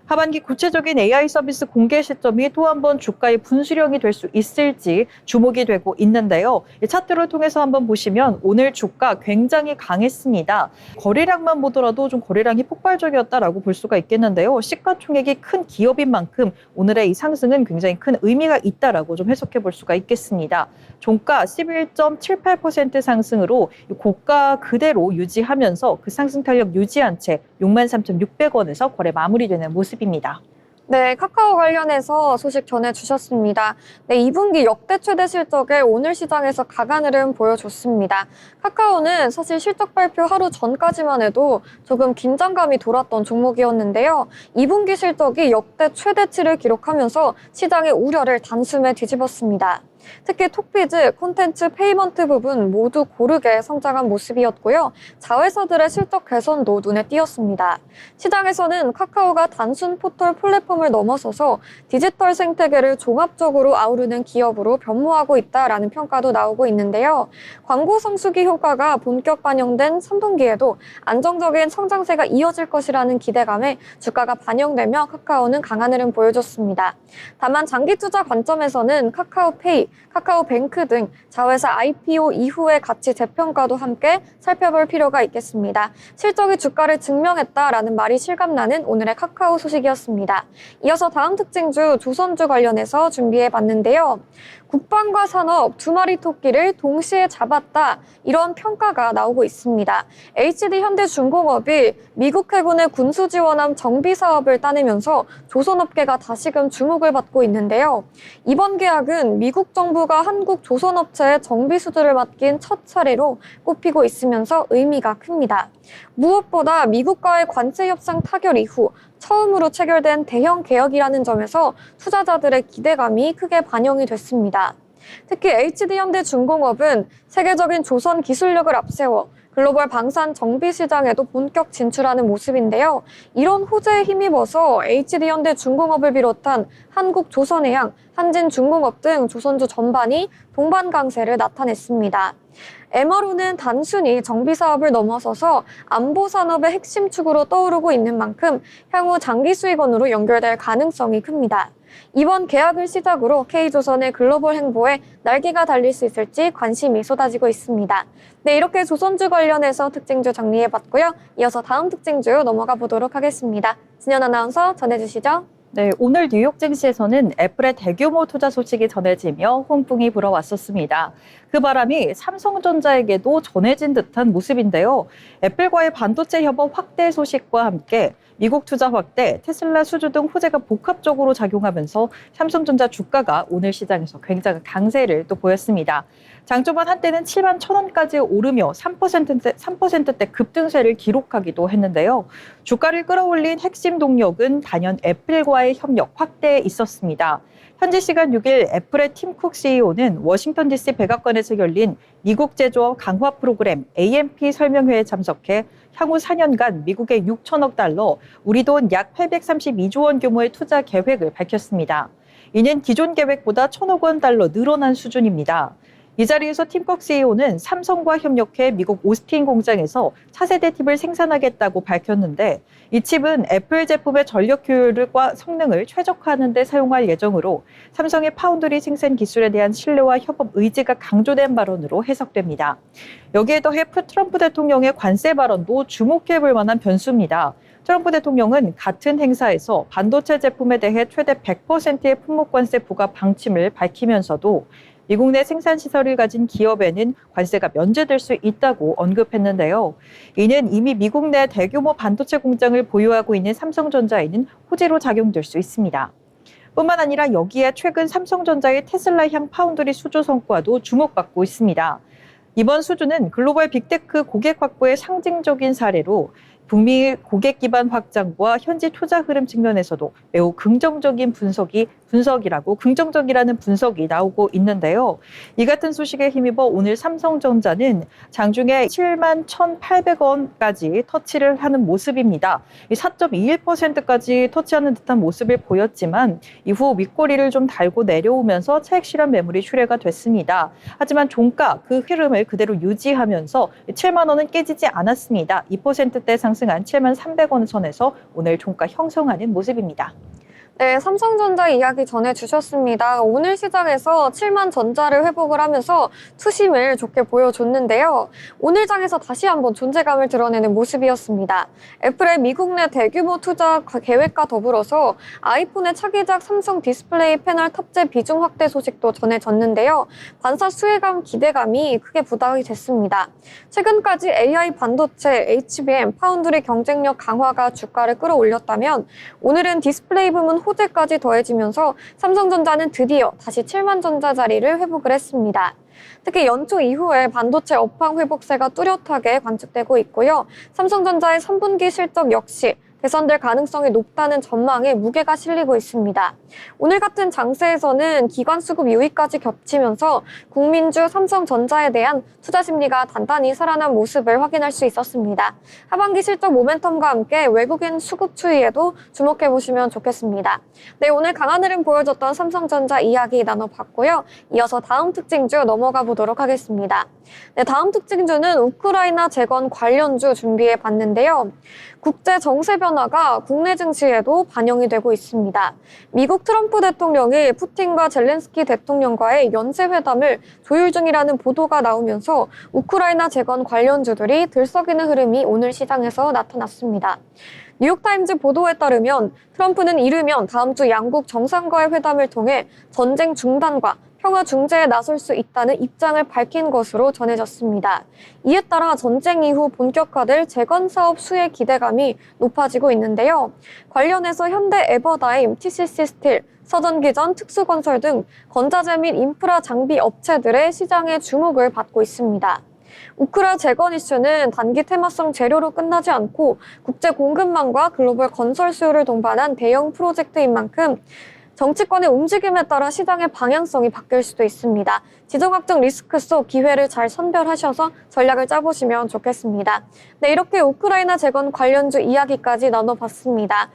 하반기 구체적인 AI 서비스 공개 시점이 또 한 번 주가의 분수령이 될 수 있을지 주목이 되고 있는데요. 이 차트를 통해서 한번 보시면 오늘 주가 굉장히 강했습니다. 거래량만 보더라도 좀 거래량이 폭발적이었다라고 볼 수가 있겠는데요. 시가총액이 큰 기업인 만큼 오늘의 이 상승은 굉장히 큰 의미가 있다라고 좀 해석해 볼 수가 있겠습니다. 종가 11.78% 상승으로 고가 그대로 유지하면서 그 상승 탄력 유지한 채 63,600원에서 거래 마무리되는 모습입니다. 네, 카카오 관련해서 소식 전해주셨습니다. 네, 2분기 역대 최대 실적에 오늘 시장에서 강한 흐름 보여줬습니다. 카카오는 사실 실적 발표 하루 전까지만 해도 조금 긴장감이 돌았던 종목이었는데요. 2분기 실적이 역대 최대치를 기록하면서 시장의 우려를 단숨에 뒤집었습니다. 특히 톡비즈, 콘텐츠, 페이먼트 부분 모두 고르게 성장한 모습이었고요. 자회사들의 실적 개선도 눈에 띄었습니다. 시장에서는 카카오가 단순 포털 플랫폼을 넘어서서 디지털 생태계를 종합적으로 아우르는 기업으로 변모하고 있다라는 평가도 나오고 있는데요. 광고 성수기 효과가 본격 반영된 3분기에도 안정적인 성장세가 이어질 것이라는 기대감에 주가가 반영되며 카카오는 강한 흐름 보여줬습니다. 다만 장기 투자 관점에서는 카카오페이, 카카오뱅크 등 자회사 IPO 이후의 가치 재평가도 함께 살펴볼 필요가 있겠습니다. 실적이 주가를 증명했다라는 말이 실감나는 오늘의 카카오 소식이었습니다. 이어서 다음 특징주 조선주 관련해서 준비해봤는데요. 국방과 산업 두 마리 토끼를 동시에 잡았다, 이런 평가가 나오고 있습니다. HD 현대중공업이 미국 해군의 군수 지원함 정비 사업을 따내면서 조선업계가 다시금 주목을 받고 있는데요. 이번 계약은 미국 정부가 한국 조선업체의 정비 수주를 맡긴 첫 차례로 꼽히고 있으면서 의미가 큽니다. 무엇보다 미국과의 관세 협상 타결 이후 처음으로 체결된 대형 계약이라는 점에서 투자자들의 기대감이 크게 반영이 됐습니다. 특히 HD현대중공업은 세계적인 조선 기술력을 앞세워 글로벌 방산 정비 시장에도 본격 진출하는 모습인데요. 이런 호재에 힘입어서 HD현대중공업을 비롯한 한국조선해양, 한진중공업 등 조선주 전반이 동반 강세를 나타냈습니다. MRO는 단순히 정비 사업을 넘어서서 안보 산업의 핵심 축으로 떠오르고 있는 만큼 향후 장기 수익원으로 연결될 가능성이 큽니다. 이번 계약을 시작으로 K조선의 글로벌 행보에 날개가 달릴 수 있을지 관심이 쏟아지고 있습니다. 네, 이렇게 조선주 관련해서 특징주 정리해봤고요. 이어서 다음 특징주 넘어가 보도록 하겠습니다. 진현 아나운서 전해주시죠. 네, 오늘 뉴욕 증시에서는 애플의 대규모 투자 소식이 전해지며 홍풍이 불어왔었습니다. 그 바람이 삼성전자에게도 전해진 듯한 모습인데요. 애플과의 반도체 협업 확대 소식과 함께 미국 투자 확대, 테슬라 수주 등 호재가 복합적으로 작용하면서 삼성전자 주가가 오늘 시장에서 굉장한 강세를 또 보였습니다. 장 초반 한때는 7만 1,000원까지 오르며 3%대 급등세를 기록하기도 했는데요. 주가를 끌어올린 핵심 동력은 단연 애플과의 협력 확대에 있었습니다. 현지 시간 6일 애플의 팀 쿡 CEO는 워싱턴 DC 백악관에서 열린 미국 제조업 강화 프로그램 AMP 설명회에 참석해 향후 4년간 미국의 6천억 달러, 우리 돈 약 832조 원 규모의 투자 계획을 밝혔습니다. 이는 기존 계획보다 1,000억 원 달러 늘어난 수준입니다. 이 자리에서 팀쿡 CEO는 삼성과 협력해 미국 오스틴 공장에서 차세대 칩을 생산하겠다고 밝혔는데 이 칩은 애플 제품의 전력 효율과 성능을 최적화하는 데 사용할 예정으로 삼성의 파운드리 생산 기술에 대한 신뢰와 협업 의지가 강조된 발언으로 해석됩니다. 여기에 더해 트럼프 대통령의 관세 발언도 주목해볼 만한 변수입니다. 트럼프 대통령은 같은 행사에서 반도체 제품에 대해 최대 100%의 품목관세 부과 방침을 밝히면서도 미국 내 생산시설을 가진 기업에는 관세가 면제될 수 있다고 언급했는데요. 이는 이미 미국 내 대규모 반도체 공장을 보유하고 있는 삼성전자에는 호재로 작용될 수 있습니다. 뿐만 아니라 여기에 최근 삼성전자의 테슬라향 파운드리 수주 성과도 주목받고 있습니다. 이번 수주는 글로벌 빅테크 고객 확보의 상징적인 사례로 북미 고객 기반 확장과 현지 투자 흐름 측면에서도 매우 긍정적이라는 분석이 나오고 있는데요. 이 같은 소식에 힘입어 오늘 삼성전자는 장중에 7만 1,800원까지 터치를 하는 모습입니다. 4.21%까지 터치하는 듯한 모습을 보였지만 이후 윗꼬리를 좀 달고 내려오면서 차익 실현 매물이 출회가 됐습니다. 하지만 종가 그 흐름을 그대로 유지하면서 7만 원은 깨지지 않았습니다. 2%대 상승한 7만 300원 선에서 오늘 종가 형성하는 모습입니다. 네, 삼성전자 이야기 전해주셨습니다. 오늘 시장에서 7만 전자를 회복을 하면서 투심을 좋게 보여줬는데요. 오늘 장에서 다시 한번 존재감을 드러내는 모습이었습니다. 애플의 미국 내 대규모 투자 계획과 더불어서 아이폰의 차기작 삼성 디스플레이 패널 탑재 비중 확대 소식도 전해졌는데요. 반사 수혜감 기대감이 크게 부각이 됐습니다. 최근까지 AI 반도체, HBM, 파운드리 경쟁력 강화가 주가를 끌어올렸다면 오늘은 디스플레이 부문 호재까지 더해지면서 삼성전자는 드디어 다시 7만 전자 자리를 회복을 했습니다. 특히 연초 이후에 반도체 업황 회복세가 뚜렷하게 관측되고 있고요. 삼성전자의 3분기 실적 역시 개선될 가능성이 높다는 전망에 무게가 실리고 있습니다. 오늘 같은 장세에서는 기관 수급 유입까지 겹치면서 국민주 삼성전자에 대한 투자 심리가 단단히 살아난 모습을 확인할 수 있었습니다. 하반기 실적 모멘텀과 함께 외국인 수급 추이에도 주목해 보시면 좋겠습니다. 네, 오늘 강한 흐름 보여줬던 삼성전자 이야기 나눠봤고요. 이어서 다음 특징주 넘어가 보도록 하겠습니다. 네, 다음 특징주는 우크라이나 재건 관련주 준비해 봤는데요. 국제 정세 변화가 국내 증시에도 반영이 되고 있습니다. 미국 트럼프 대통령이 푸틴과 젤렌스키 대통령과의 연쇄회담을 조율 중이라는 보도가 나오면서 우크라이나 재건 관련주들이 들썩이는 흐름이 오늘 시장에서 나타났습니다. 뉴욕타임즈 보도에 따르면 트럼프는 이르면 다음 주 양국 정상과의 회담을 통해 전쟁 중단과 평화 중재에 나설 수 있다는 입장을 밝힌 것으로 전해졌습니다. 이에 따라 전쟁 이후 본격화될 재건 사업 수혜 기대감이 높아지고 있는데요. 관련해서 현대 에버다임, TCC 스틸, 서전기전, 특수건설 등 건자재 및 인프라 장비 업체들의 시장에 주목을 받고 있습니다. 우크라 재건 이슈는 단기 테마성 재료로 끝나지 않고 국제 공급망과 글로벌 건설 수요를 동반한 대형 프로젝트인 만큼 정치권의 움직임에 따라 시장의 방향성이 바뀔 수도 있습니다. 지정학적 리스크 속 기회를 잘 선별하셔서 전략을 짜보시면 좋겠습니다. 네, 이렇게 우크라이나 재건 관련주 이야기까지 나눠봤습니다.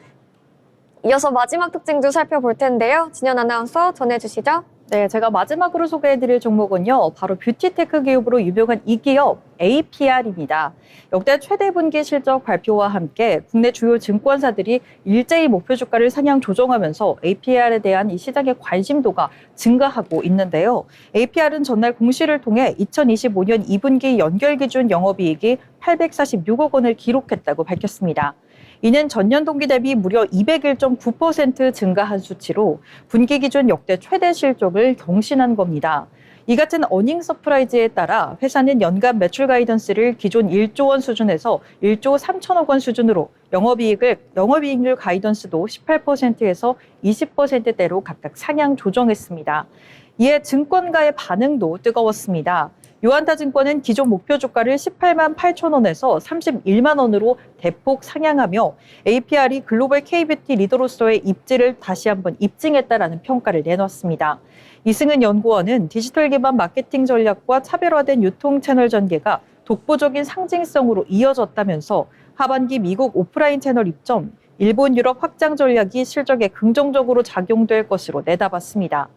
이어서 마지막 특징주 살펴볼 텐데요. 진현 아나운서 전해주시죠. 네, 제가 마지막으로 소개해드릴 종목은요, 바로 뷰티테크 기업으로 유명한 이 기업 APR입니다. 역대 최대 분기 실적 발표와 함께 국내 주요 증권사들이 일제히 목표 주가를 상향 조정하면서 APR에 대한 이 시장의 관심도가 증가하고 있는데요. APR은 전날 공시를 통해 2025년 2분기 연결 기준 영업이익이 846억 원을 기록했다고 밝혔습니다. 이는 전년 동기 대비 무려 201.9% 증가한 수치로 분기 기준 역대 최대 실적을 경신한 겁니다. 이 같은 어닝 서프라이즈에 따라 회사는 연간 매출 가이던스를 기존 1조 원 수준에서 1조 3천억 원 수준으로 영업이익률 가이던스도 18%에서 20%대로 각각 상향 조정했습니다. 이에 증권가의 반응도 뜨거웠습니다. 요한타증권은 기존 목표 주가를 18만 8천 원에서 31만 원으로 대폭 상향하며 APR이 글로벌 K뷰티 리더로서의 입지를 다시 한번 입증했다라는 평가를 내놨습니다. 이승은 연구원은 디지털 기반 마케팅 전략과 차별화된 유통 채널 전개가 독보적인 상징성으로 이어졌다면서 하반기 미국 오프라인 채널 입점, 일본 유럽 확장 전략이 실적에 긍정적으로 작용될 것으로 내다봤습니다.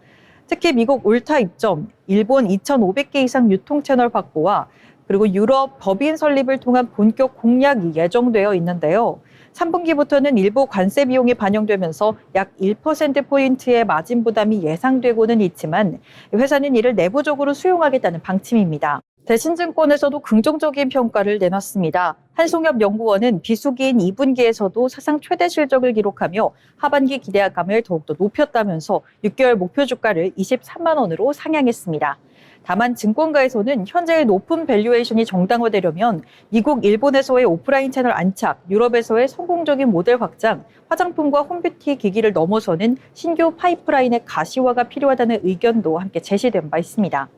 특히 미국 올타 입점, 일본 2,500개 이상 유통 채널 확보와 그리고 유럽 법인 설립을 통한 본격 공략이 예정되어 있는데요. 3분기부터는 일부 관세 비용이 반영되면서 약 1%포인트의 마진 부담이 예상되고는 있지만 회사는 이를 내부적으로 수용하겠다는 방침입니다. 대신증권에서도 긍정적인 평가를 내놨습니다. 한송엽 연구원은 비수기인 2분기에서도 사상 최대 실적을 기록하며 하반기 기대감을 더욱더 높였다면서 6개월 목표 주가를 23만 원으로 상향했습니다. 다만 증권가에서는 현재의 높은 밸류에이션이 정당화되려면 미국, 일본에서의 오프라인 채널 안착, 유럽에서의 성공적인 모델 확장, 화장품과 홈뷰티 기기를 넘어서는 신규 파이프라인의 가시화가 필요하다는 의견도 함께 제시된 바 있습니다.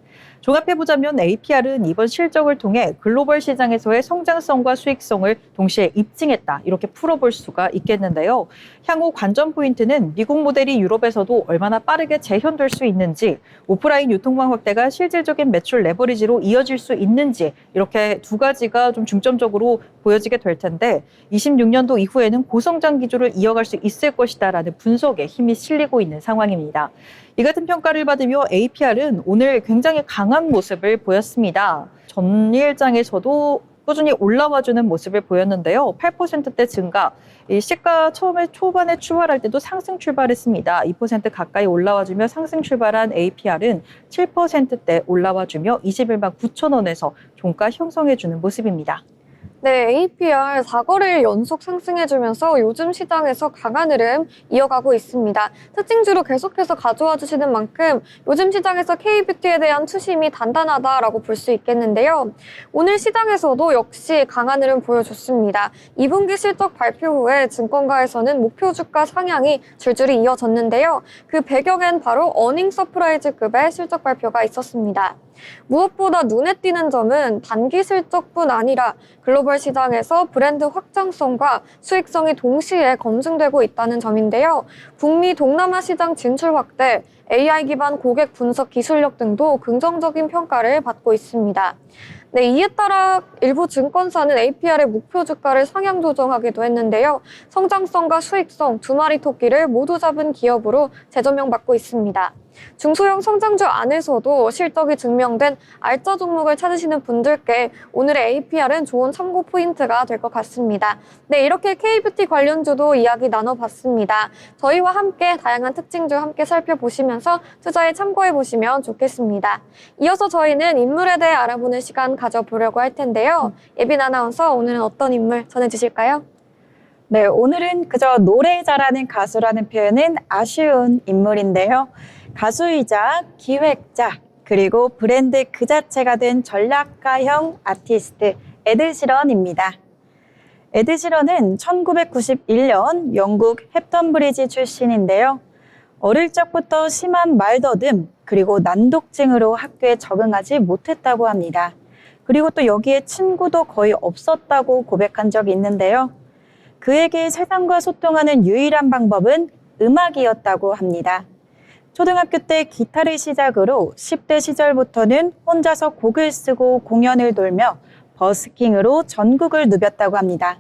종합해보자면 APR은 이번 실적을 통해 글로벌 시장에서의 성장성과 수익성을 동시에 입증했다, 이렇게 풀어볼 수가 있겠는데요. 향후 관전 포인트는 미국 모델이 유럽에서도 얼마나 빠르게 재현될 수 있는지, 오프라인 유통망 확대가 실질적인 매출 레버리지로 이어질 수 있는지, 이렇게 두 가지가 좀 중점적으로 보여지게 될 텐데 26년도 이후에는 고성장 기조를 이어갈 수 있을 것이다라는 분석에 힘이 실리고 있는 상황입니다. 이 같은 평가를 받으며 APR은 오늘 굉장히 강한 모습을 보였습니다. 전일장에서도 꾸준히 올라와주는 모습을 보였는데요. 8%대 증가, 이 시가 처음에 초반에 출발할 때도 상승 출발했습니다. 2% 가까이 올라와주며 상승 출발한 APR은 7%대 올라와주며 21만 9천 원에서 종가 형성해주는 모습입니다. 네, APR 4거래일 연속 상승해주면서 요즘 시장에서 강한 흐름 이어가고 있습니다. 특징주로 계속해서 가져와 주시는 만큼 요즘 시장에서 K뷰티에 대한 투심이 단단하다라고 볼 수 있겠는데요. 오늘 시장에서도 역시 강한 흐름 보여줬습니다. 2분기 실적 발표 후에 증권가에서는 목표 주가 상향이 줄줄이 이어졌는데요. 그 배경엔 바로 어닝 서프라이즈급의 실적 발표가 있었습니다. 무엇보다 눈에 띄는 점은 단기 실적뿐 아니라 글로벌 시장에서 브랜드 확장성과 수익성이 동시에 검증되고 있다는 점인데요. 북미 동남아 시장 진출 확대, AI 기반 고객 분석 기술력 등도 긍정적인 평가를 받고 있습니다. 네, 이에 따라 일부 증권사는 APR의 목표 주가를 상향 조정하기도 했는데요. 성장성과 수익성 두 마리 토끼를 모두 잡은 기업으로 재조명받고 있습니다. 중소형 성장주 안에서도 실적이 증명된 알짜 종목을 찾으시는 분들께 오늘의 APR은 좋은 참고 포인트가 될 것 같습니다. 네, 이렇게 K뷰티 관련주도 이야기 나눠봤습니다. 저희와 함께 다양한 특징주 함께 살펴보시면서 투자에 참고해보시면 좋겠습니다. 이어서 저희는 인물에 대해 알아보는 시간 가져보려고 할 텐데요. 예빈 아나운서, 오늘은 어떤 인물 전해주실까요? 네, 오늘은 그저 노래 잘하는 가수라는 표현은 아쉬운 인물인데요. 가수이자 기획자, 그리고 브랜드 그 자체가 된 전략가형 아티스트 에드시런입니다. 에드시런은 1991년 영국 헵턴브리지 출신인데요. 어릴 적부터 심한 말더듬, 그리고 난독증으로 학교에 적응하지 못했다고 합니다. 그리고 또 여기에 친구도 거의 없었다고 고백한 적이 있는데요. 그에게 세상과 소통하는 유일한 방법은 음악이었다고 합니다. 초등학교 때 기타를 시작으로 10대 시절부터는 혼자서 곡을 쓰고 공연을 돌며 버스킹으로 전국을 누볐다고 합니다.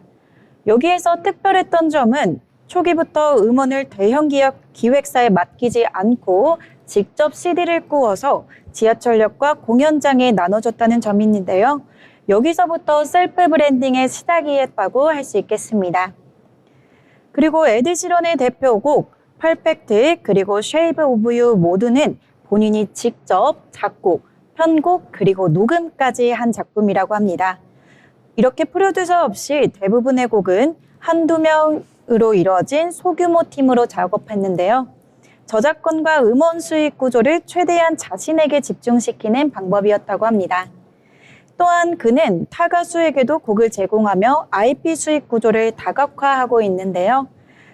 여기에서 특별했던 점은 초기부터 음원을 대형 기업 기획사에 맡기지 않고 직접 CD를 구워서 지하철역과 공연장에 나눠줬다는 점인데요. 여기서부터 셀프 브랜딩의 시작이었다고 할 수 있겠습니다. 그리고 에드시런의 대표곡 퍼펙트 그리고 쉐이브 오브 유 모두는 본인이 직접 작곡, 편곡 그리고 녹음까지 한 작품이라고 합니다. 이렇게 프로듀서 없이 대부분의 곡은 한두 명으로 이루어진 소규모 팀으로 작업했는데요. 저작권과 음원 수익 구조를 최대한 자신에게 집중시키는 방법이었다고 합니다. 또한 그는 타 가수에게도 곡을 제공하며 IP 수익 구조를 다각화하고 있는데요.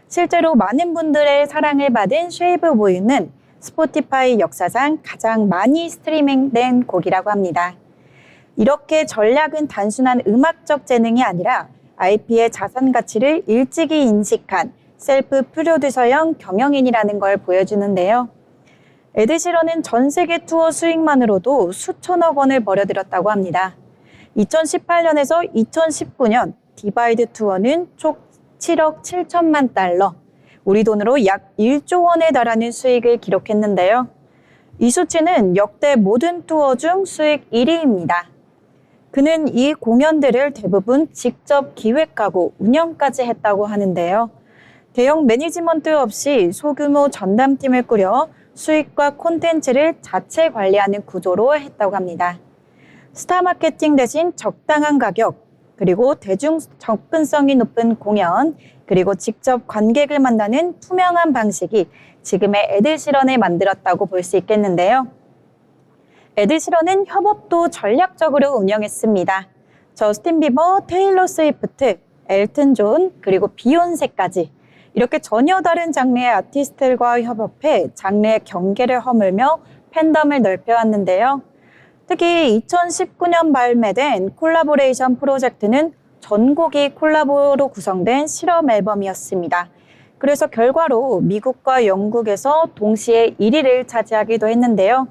실제로 많은 분들의 사랑을 받은 쉐이브 오브 유는 스포티파이 역사상 가장 많이 스트리밍된 곡이라고 합니다. 이렇게 전략은 단순한 음악적 재능이 아니라 IP의 자산 가치를 일찍이 인식한 셀프 프로듀서형 경영인이라는 걸 보여주는데요. 에드 시런은 전 세계 투어 수익만으로도 수천억 원을 벌여들였다고 합니다. 2018년에서 2019년 디바이드 투어는 총 7억 7천만 달러, 우리 돈으로 약 1조 원에 달하는 수익을 기록했는데요. 이 수치는 역대 모든 투어 중 수익 1위입니다. 그는 이 공연들을 대부분 직접 기획하고 운영까지 했다고 하는데요. 대형 매니지먼트 없이 소규모 전담팀을 꾸려 수익과 콘텐츠를 자체 관리하는 구조로 했다고 합니다. 스타 마케팅 대신 적당한 가격, 그리고 대중 접근성이 높은 공연, 그리고 직접 관객을 만나는 투명한 방식이 지금의 에드 시런을 만들었다고 볼 수 있겠는데요. 에드 시런은 협업도 전략적으로 운영했습니다. 저스틴 비버, 테일러 스위프트, 엘튼 존, 그리고 비욘세까지 이렇게 전혀 다른 장르의 아티스트들과 협업해 장르의 경계를 허물며 팬덤을 넓혀왔는데요. 특히 2019년 발매된 콜라보레이션 프로젝트는 전곡이 콜라보로 구성된 실험 앨범이었습니다. 그래서 결과로 미국과 영국에서 동시에 1위를 차지하기도 했는데요.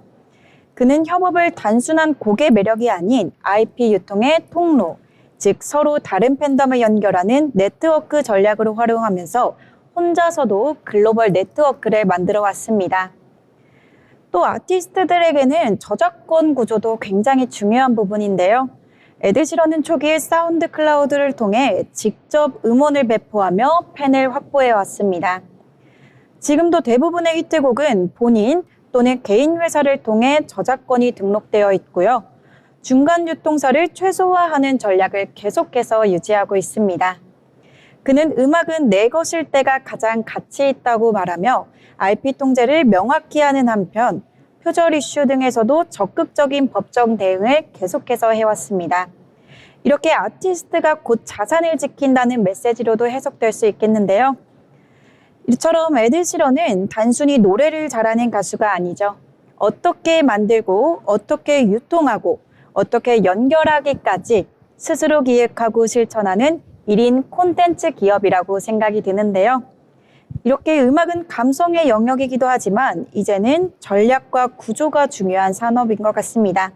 그는 협업을 단순한 곡의 매력이 아닌 IP 유통의 통로, 즉 서로 다른 팬덤을 연결하는 네트워크 전략으로 활용하면서 혼자서도 글로벌 네트워크를 만들어 왔습니다. 또 아티스트들에게는 저작권 구조도 굉장히 중요한 부분인데요. 에드 시런은 초기에 사운드 클라우드를 통해 직접 음원을 배포하며 팬을 확보해 왔습니다. 지금도 대부분의 히트곡은 본인 또는 개인 회사를 통해 저작권이 등록되어 있고요. 중간 유통사를 최소화하는 전략을 계속해서 유지하고 있습니다. 그는 음악은 내 것일 때가 가장 가치 있다고 말하며 IP 통제를 명확히 하는 한편 표절 이슈 등에서도 적극적인 법정 대응을 계속해서 해왔습니다. 이렇게 아티스트가 곧 자산을 지킨다는 메시지로도 해석될 수 있겠는데요. 이처럼 에드 시런은 단순히 노래를 잘하는 가수가 아니죠. 어떻게 만들고 어떻게 유통하고 어떻게 연결하기까지 스스로 기획하고 실천하는 1인 콘텐츠 기업이라고 생각이 드는데요. 이렇게 음악은 감성의 영역이기도 하지만 이제는 전략과 구조가 중요한 산업인 것 같습니다.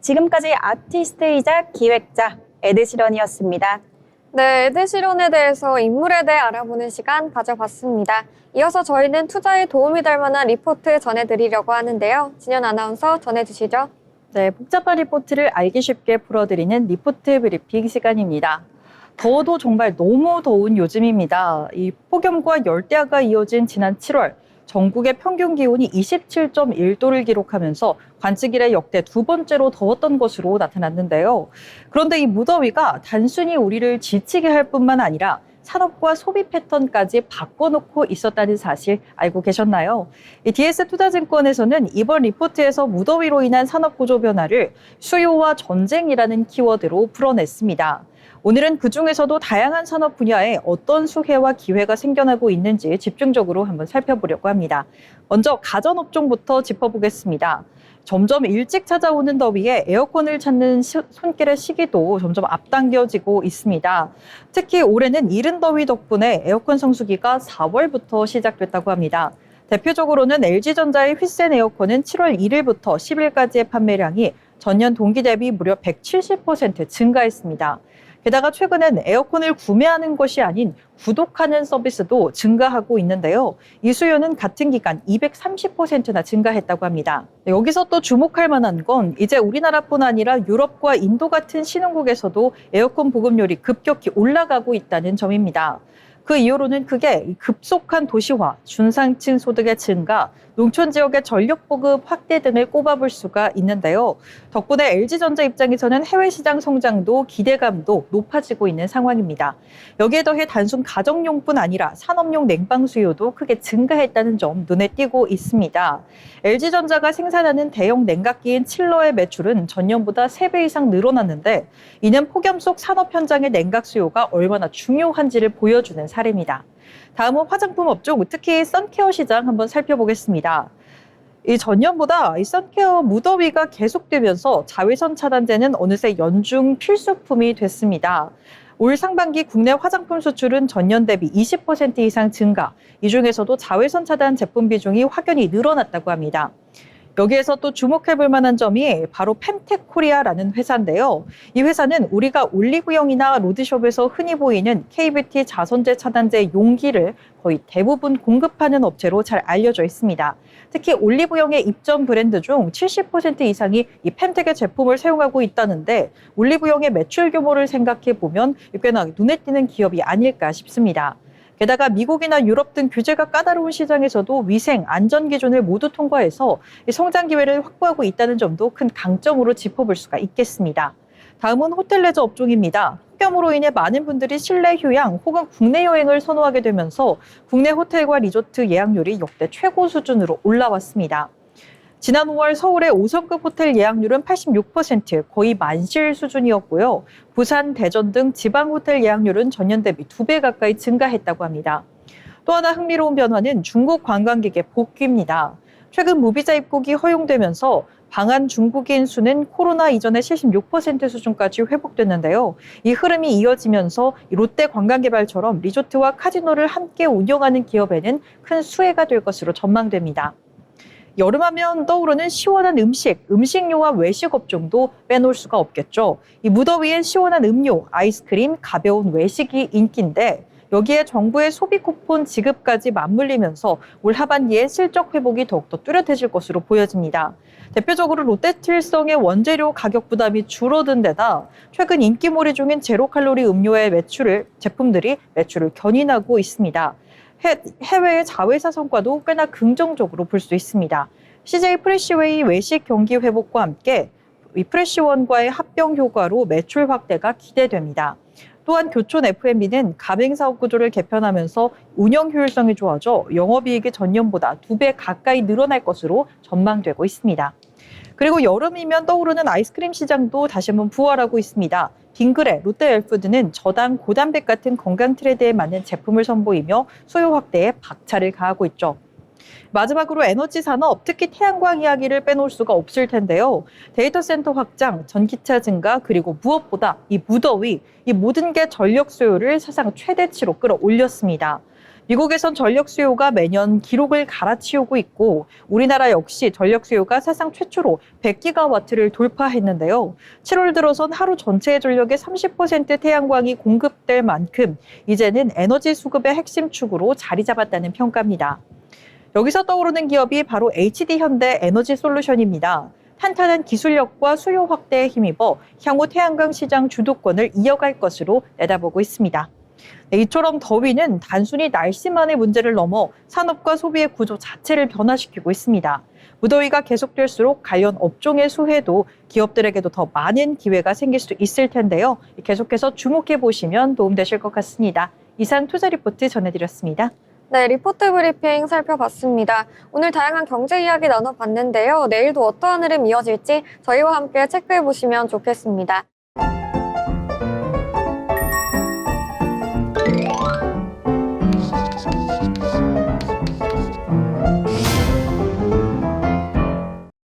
지금까지 아티스트이자 기획자 에드 시런이었습니다. 네, 에드 시런에 대해서 인물에 대해 알아보는 시간 가져봤습니다. 이어서 저희는 투자에 도움이 될 만한 리포트 전해드리려고 하는데요. 진현 아나운서 전해주시죠. 네, 복잡한 리포트를 알기 쉽게 풀어드리는 리포트 브리핑 시간입니다. 더워도 정말 너무 더운 요즘입니다. 이 폭염과 열대야가 이어진 지난 7월, 전국의 평균 기온이 27.1도를 기록하면서 관측 이래 역대 두 번째로 더웠던 것으로 나타났는데요. 그런데 이 무더위가 단순히 우리를 지치게 할 뿐만 아니라 산업과 소비 패턴까지 바꿔놓고 있었다는 사실 알고 계셨나요? 이 DS투자증권에서는 이번 리포트에서 무더위로 인한 산업 구조 변화를 수요와 전쟁이라는 키워드로 풀어냈습니다. 오늘은 그중에서도 다양한 산업 분야에 어떤 수혜와 기회가 생겨나고 있는지 집중적으로 한번 살펴보려고 합니다. 먼저 가전업종부터 짚어보겠습니다. 점점 일찍 찾아오는 더위에 에어컨을 찾는 손길의 시기도 점점 앞당겨지고 있습니다. 특히 올해는 이른 더위 덕분에 에어컨 성수기가 4월부터 시작됐다고 합니다. 대표적으로는 LG전자의 휘센 에어컨은 7월 1일부터 10일까지의 판매량이 전년 동기 대비 무려 170% 증가했습니다. 게다가 최근엔 에어컨을 구매하는 것이 아닌 구독하는 서비스도 증가하고 있는데요. 이 수요는 같은 기간 230%나 증가했다고 합니다. 여기서 또 주목할 만한 건 이제 우리나라뿐 아니라 유럽과 인도 같은 신흥국에서도 에어컨 보급률이 급격히 올라가고 있다는 점입니다. 그 이유로는 크게 급속한 도시화, 중상층 소득의 증가, 농촌 지역의 전력 보급 확대 등을 꼽아볼 수가 있는데요. 덕분에 LG전자 입장에서는 해외 시장 성장도 기대감도 높아지고 있는 상황입니다. 여기에 더해 단순 가정용뿐 아니라 산업용 냉방 수요도 크게 증가했다는 점 눈에 띄고 있습니다. LG전자가 생산하는 대형 냉각기인 칠러의 매출은 전년보다 3배 이상 늘어났는데 이는 폭염 속 산업 현장의 냉각 수요가 얼마나 중요한지를 보여주는 사례입니다. 다음은 화장품 업종, 특히 선케어 시장 한번 살펴보겠습니다. 이 전년보다 이 선케어 무더위가 계속되면서 자외선 차단제는 어느새 연중 필수품이 됐습니다. 올 상반기 국내 화장품 수출은 전년 대비 20% 이상 증가, 이 중에서도 자외선 차단 제품 비중이 확연히 늘어났다고 합니다. 여기에서 또 주목해볼 만한 점이 바로 펜텍코리아라는 회사인데요. 이 회사는 우리가 올리브영이나 로드숍에서 흔히 보이는 KBT 자선제 차단제 용기를 거의 대부분 공급하는 업체로 잘 알려져 있습니다. 특히 올리브영의 입점 브랜드 중 70% 이상이 이 펜텍의 제품을 사용하고 있다는데 올리브영의 매출 규모를 생각해 보면 꽤나 눈에 띄는 기업이 아닐까 싶습니다. 게다가 미국이나 유럽 등 규제가 까다로운 시장에서도 위생, 안전 기준을 모두 통과해서 성장 기회를 확보하고 있다는 점도 큰 강점으로 짚어볼 수가 있겠습니다. 다음은 호텔 레저 업종입니다. 폭염으로 인해 많은 분들이 실내 휴양 혹은 국내 여행을 선호하게 되면서 국내 호텔과 리조트 예약률이 역대 최고 수준으로 올라왔습니다. 지난 5월 서울의 5성급 호텔 예약률은 86%, 거의 만실 수준이었고요. 부산, 대전 등 지방 호텔 예약률은 전년 대비 2배 가까이 증가했다고 합니다. 또 하나 흥미로운 변화는 중국 관광객의 복귀입니다. 최근 무비자 입국이 허용되면서 방한 중국인 수는 코로나 이전의 76% 수준까지 회복됐는데요. 이 흐름이 이어지면서 롯데 관광개발처럼 리조트와 카지노를 함께 운영하는 기업에는 큰 수혜가 될 것으로 전망됩니다. 여름하면 떠오르는 시원한 음식료와 외식 업종도 빼놓을 수가 없겠죠. 이 무더위엔 시원한 음료, 아이스크림, 가벼운 외식이 인기인데 여기에 정부의 소비 쿠폰 지급까지 맞물리면서 올 하반기에 실적 회복이 더욱더 뚜렷해질 것으로 보여집니다. 대표적으로 롯데칠성의 원재료 가격 부담이 줄어든 데다 최근 인기몰이 중인 제로칼로리 음료의 제품들이 매출을 견인하고 있습니다. 해외의 자회사 성과도 꽤나 긍정적으로 볼 수 있습니다. CJ 프레시웨이 외식 경기 회복과 함께 이 프레시원과의 합병 효과로 매출 확대가 기대됩니다. 또한 교촌 F&B는 가맹 사업 구조를 개편하면서 운영 효율성이 좋아져 영업이익이 전년보다 2배 가까이 늘어날 것으로 전망되고 있습니다. 그리고 여름이면 떠오르는 아이스크림 시장도 다시 한번 부활하고 있습니다. 빙그레, 롯데웰푸드는 저당, 고단백 같은 건강 트렌드에 맞는 제품을 선보이며 수요 확대에 박차를 가하고 있죠. 마지막으로 에너지 산업, 특히 태양광 이야기를 빼놓을 수가 없을 텐데요. 데이터 센터 확장, 전기차 증가, 그리고 무엇보다 이 무더위, 이 모든 게 전력 수요를 사상 최대치로 끌어올렸습니다. 미국에선 전력 수요가 매년 기록을 갈아치우고 있고 우리나라 역시 전력 수요가 사상 최초로 100기가와트를 돌파했는데요. 7월 들어선 하루 전체의 전력의 30% 태양광이 공급될 만큼 이제는 에너지 수급의 핵심 축으로 자리 잡았다는 평가입니다. 여기서 떠오르는 기업이 바로 HD현대 에너지솔루션입니다. 탄탄한 기술력과 수요 확대에 힘입어 향후 태양광 시장 주도권을 이어갈 것으로 내다보고 있습니다. 이처럼 더위는 단순히 날씨만의 문제를 넘어 산업과 소비의 구조 자체를 변화시키고 있습니다. 무더위가 계속될수록 관련 업종의 수혜도 기업들에게도 더 많은 기회가 생길 수 있을 텐데요. 계속해서 주목해 보시면 도움되실 것 같습니다. 이상 투자 리포트 전해드렸습니다. 네, 리포트 브리핑 살펴봤습니다. 오늘 다양한 경제 이야기 나눠봤는데요. 내일도 어떠한 흐름 이어질지 저희와 함께 체크해 보시면 좋겠습니다.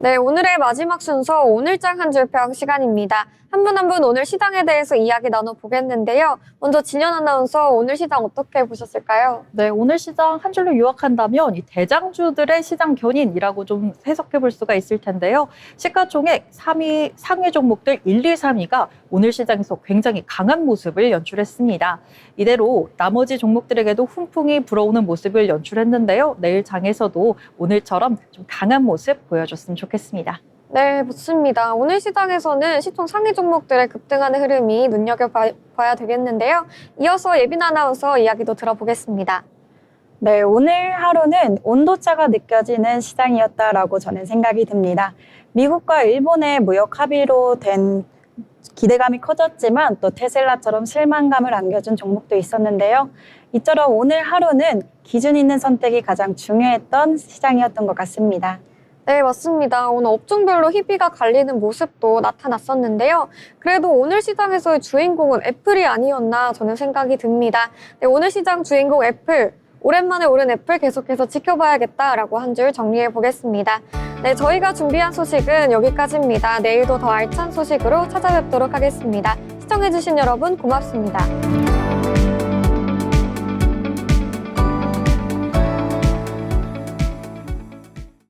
네, 오늘의 마지막 순서 오늘장 한 줄평 시간입니다. 한 분 한 분 오늘 시장에 대해서 이야기 나눠보겠는데요. 먼저 진현 아나운서 오늘 시장 어떻게 보셨을까요? 네, 오늘 시장 한 줄로 요약한다면 이 대장주들의 시장 견인이라고 좀 해석해 볼 수가 있을 텐데요. 시가총액 3위 상위 종목들 1, 2, 3위가 오늘 시장에서 굉장히 강한 모습을 연출했습니다. 이대로 나머지 종목들에게도 훈풍이 불어오는 모습을 연출했는데요. 내일 장에서도 오늘처럼 좀 강한 모습 보여줬으면 좋겠습니다. 네, 맞습니다. 오늘 시장에서는 시총 상위 종목들의 급등하는 흐름이 눈여겨봐야 되겠는데요. 이어서 예빈 아나운서 이야기도 들어보겠습니다. 네, 오늘 하루는 온도차가 느껴지는 시장이었다라고 저는 생각이 듭니다. 미국과 일본의 무역 합의로 된 기대감이 커졌지만 또 테슬라처럼 실망감을 안겨준 종목도 있었는데요. 이처럼 오늘 하루는 기준 있는 선택이 가장 중요했던 시장이었던 것 같습니다. 네, 맞습니다. 오늘 업종별로 희비가 갈리는 모습도 나타났었는데요. 그래도 오늘 시장에서의 주인공은 애플이 아니었나 저는 생각이 듭니다. 네, 오늘 시장 주인공 애플, 오랜만에 오른 애플 계속해서 지켜봐야겠다라고 한 줄 정리해 보겠습니다. 네, 저희가 준비한 소식은 여기까지입니다. 내일도 더 알찬 소식으로 찾아뵙도록 하겠습니다. 시청해주신 여러분 고맙습니다.